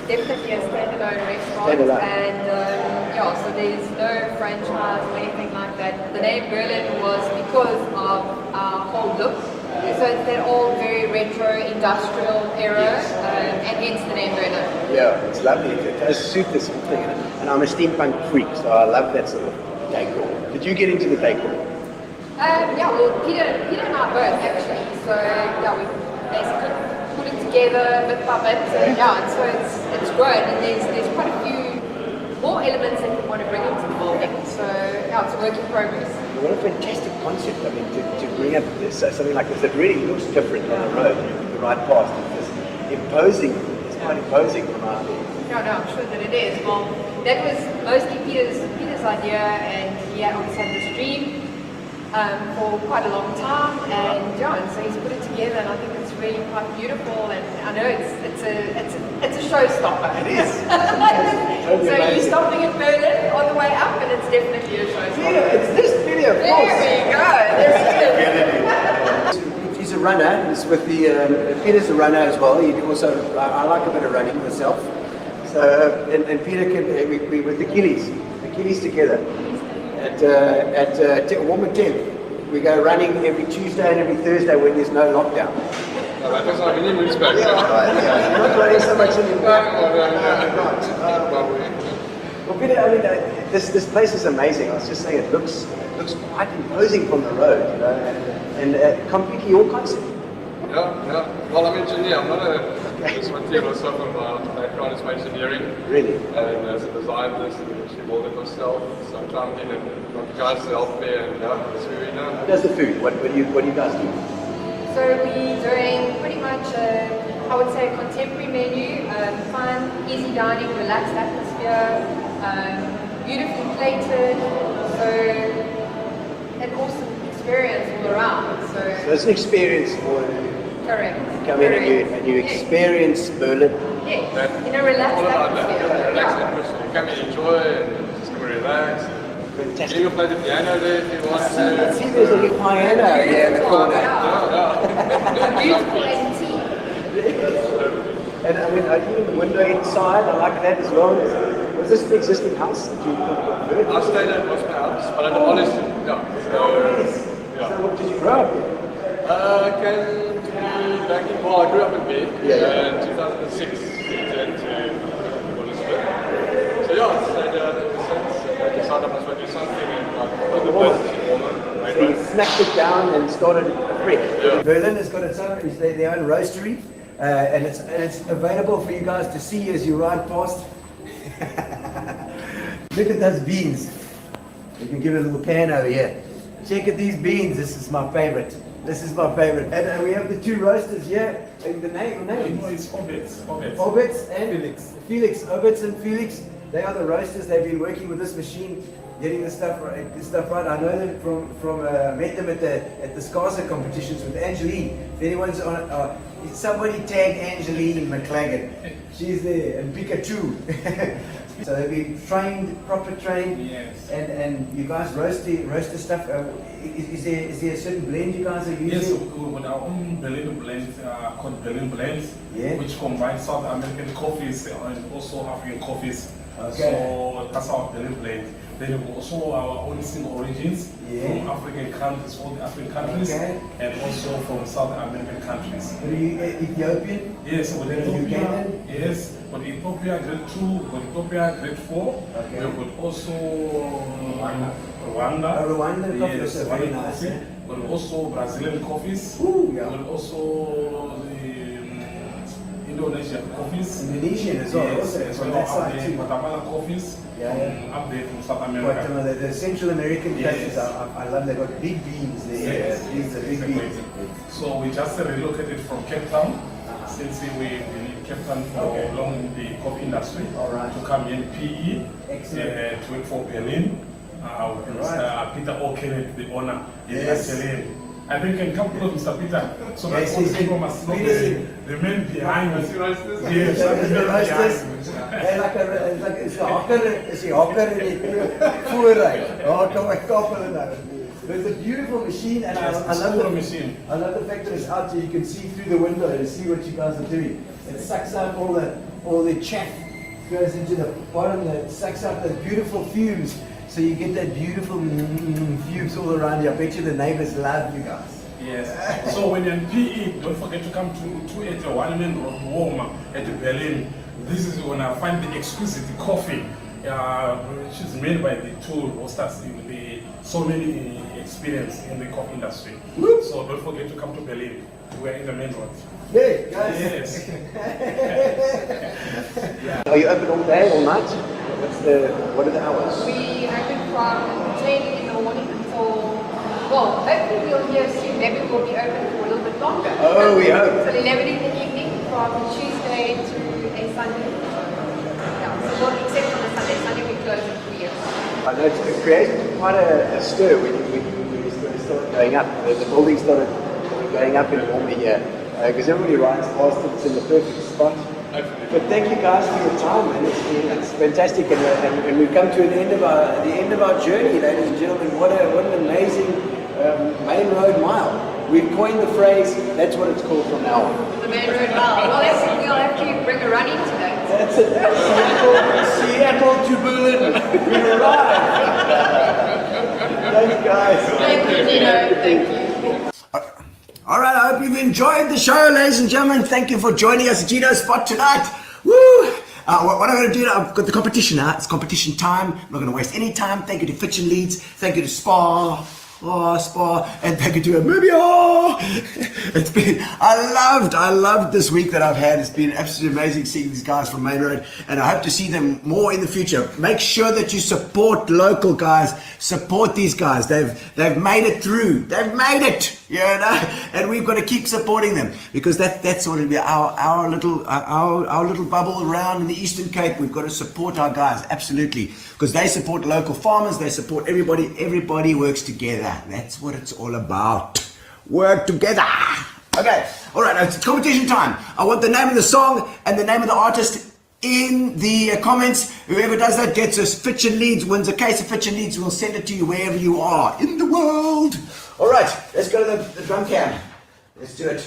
definitely a standalone restaurant, Standalone. and yeah, so there's no franchise or anything like that. The name Berlin was because of our whole look. So it's that old, very retro, industrial era, and hence the name Berlin. Yeah, it's lovely. It does suit this whole thing. And I'm a steampunk freak, so I love that sort of decor. Did you get into the decor? Yeah, well, Peter and I both actually. So yeah, we basically put it together bit by bit. And yeah, and so it's grown, and there's quite a few more elements that we want to bring into the building. So yeah, it's a work in progress. What a fantastic concept. I mean, to bring up this, something like this that really looks different on the road, the right path. It's imposing. It's quite imposing from our end. No, I'm sure that it is. Well, that was mostly Peter's idea, and he had always had this dream for quite a long time, and so he's put it together, and I think it's really quite beautiful, and I know it's a showstopper. It is. So you're stopping in Berlin on the way up, and it's definitely a showstopper. Yeah, it's this video, of course. There we go. He's a runner. He's with the Peter's a runner as well. He also I like a bit of running myself. So and Peter can we with the Achilles together at Walmer 10th. We go running every Tuesday and every Thursday when there's no lockdown. No, that was our honeymoon back. You're not running so much anymore. Well, Peter, I mean, this place is amazing. I was just saying, it looks quite imposing from the road, you know, and completely your concept. Yeah. Well, I'm an engineer. I'm not a material software background. It's my engineering. Really? And as a designer, I actually built it myself. So I'm trying to get guys to help me, and that's where we know. How's the food? What do you guys do? So we're doing pretty much, I would say, a contemporary menu, fun, easy dining, relaxed atmosphere, beautifully plated, so an awesome experience all around. So it's an experience for correct. You come in and you experience Berlin. Yeah, in a relaxed atmosphere. Relaxed atmosphere. You come and enjoy and just come and relax. Fantastic. You can play the piano there if you want to. See, there's a little piano here in the corner. Beautiful antique. And I mean, even the window inside, I like that as well. Was this the existing house that you converted? I stayed at was my house, but I demolished it. Yeah. So what did you grow up in? I came to back in, well, I grew up in Bed. In 2006, returned to Elizabeth. So yeah, I stayed there ever since. I decided I must do something, and I put the business in Walmer Main So you Road. smacked it down and started fresh. Yeah. Berlin has got its own, their own roastery, and it's available for you guys to see as you ride past. Look at those beans. You can give it a little pan over here. Check out these beans. This is my favorite. And we have the two roasters here. And the name? It's Obits. Obits and Felix. Obits and Felix. They are the roasters. They've been working with this machine, getting the stuff right. I know them from met them at the Scarza competitions with Angeline. If anyone's on, somebody tag Angeline McLagan. She's there, and Pikachu. So they've been proper trained. Yes. And you guys roast the stuff. Is there a certain blend you guys are using? Yes, with our own Berlin blends, called Berlin blends, which combine South American coffees and also African coffees. Okay. So that's our Berlin blend. Then we also our own single origins from African countries, all the African countries, and also from South American countries. Are you Ethiopian? Yes, with Ethiopia. Yes, but Ethiopia grade 2, but Ethiopia grade 4. Okay. We could also Rwanda. Rwanda coffee yes, is very nice. But also Brazilian coffees. Ooh, yeah. But also the Indonesian coffees. Indonesian as well. Yes, Also, as from well that side as the too. Guatemala coffees. Up there from South America. Guatemala, the Central American countries, Yes. I love. They've got big beans there. Yes, These are big beans. So we just relocated from Cape Town, since we've been in Cape Town for long in the coffee industry, to come here in PE, to work for Berlin. Peter O'Kenneth, the owner, is Berlin. I think can come close, Mr. Peter, so that all the people must know the men behind us. Yes, the roasters. It's a hawker in the vooruit. Kom ek koppel nou. It's a beautiful machine, and I love the machine. I love the fact that it's out so you can see through the window and see what you guys are doing. It sucks out all the chaff, goes into the bottom. It sucks out the beautiful fumes. So you get that beautiful fumes all around you. I bet you the neighbors love you guys. Yes. So when you're in PE, don't forget to come to at the Walmer Main Road, Walmer at Berlin. This is when I find the exquisite coffee, which is made by the two roasters in the so many experience in the coffee industry. So don't forget to come to Berlin. We're in the main road. Hey guys. Yes. Are you open all day, all night? What are the hours? We open from 10 in the morning until, well, hopefully we'll hear soon. Maybe we'll be open for a little bit longer. Oh, we hope. Till 11 in the evening from Tuesday to a Sunday. Yeah, so we'll except on a Sunday. Sunday we close in 3 years. I know it created quite a stir when we started going up. The building started going up in Walmer here because everybody rides past it. It's in the perfect spot. But thank you guys for your time, man. It's fantastic, and we've come to the end of our journey, ladies and gentlemen. What an amazing main road mile. We've coined the phrase. That's what it's called from now on. The main road mile. Well, I think we'll have to bring a running today. That's it. Seattle to Berlin. We arrived. Thanks, guys. Thank you, Gino. Thank you. All right, I hope you've enjoyed the show, ladies and gentlemen. Thank you for joining us at Gino's Spot tonight. Woo! What I'm going to do now, I've got the competition now. It's competition time. I'm not going to waste any time. Thank you to Fitch and Leeds. Thank you to Spa, and thank you to it's been, I loved this week that I've had. It's been absolutely amazing seeing these guys from Main Road, and I hope to see them more in the future. Make sure that you support local guys. Support these guys. They've made it through. They've made it, you know, and we've got to keep supporting them because that's sort of our little bubble around in the Eastern Cape. We've got to support our guys, absolutely, because they support local farmers. They support everybody. Everybody works together. That's what it's all about. Work together. Okay, all right, now it's competition time. I want the name of the song and the name of the artist in the comments. Whoever does that gets us Fitch and Leeds, wins a case of Fitch and Leeds. We'll send it to you wherever you are in the world. All right, let's go to the drum cam. Let's do it.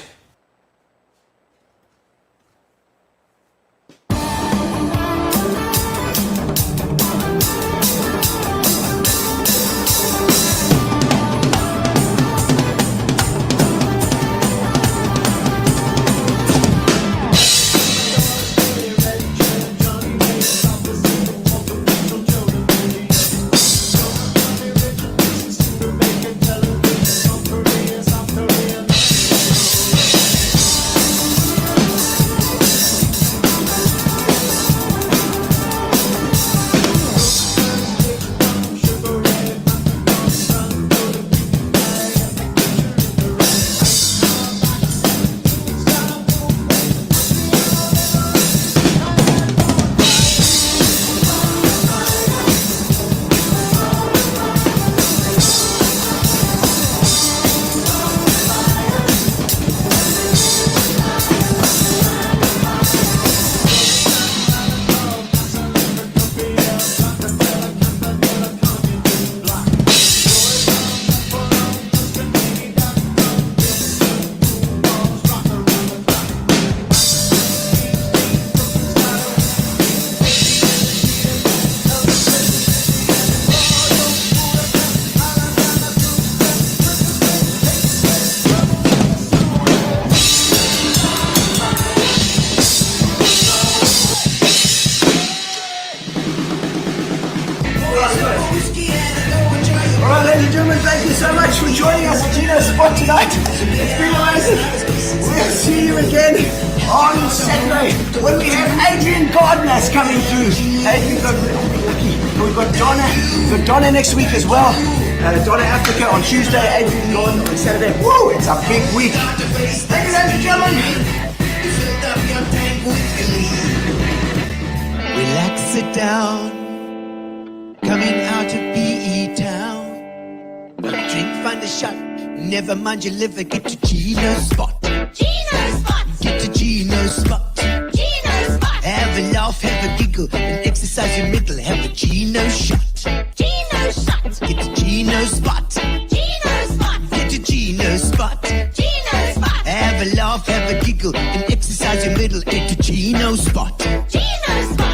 Thank you so much for joining us at Gino's Spot tonight. It's been amazing. We'll see you again on Saturday when we have Adrian Gardner's coming through. Adrian Gardner, we've got Donna next week as well. Donna Africa on Tuesday, Adrian Gardner on Saturday. Woo! It's a big week. Thank you, ladies and gentlemen. Relax, sit down. Coming out of PE town. Drink, find a shot. Never mind your liver. Get to Gino's Spot. Gino's Spot. Get to Gino's Spot. Gino's Spot. Have a laugh, have a giggle, and exercise your middle. Have a Gino shot. Gino shot. Get to Gino's Spot. Gino's Spot. Get to Gino's Spot. Gino's Spot. Have a laugh, have a giggle, and exercise your middle. Get to Gino's Spot. Gino's Spot.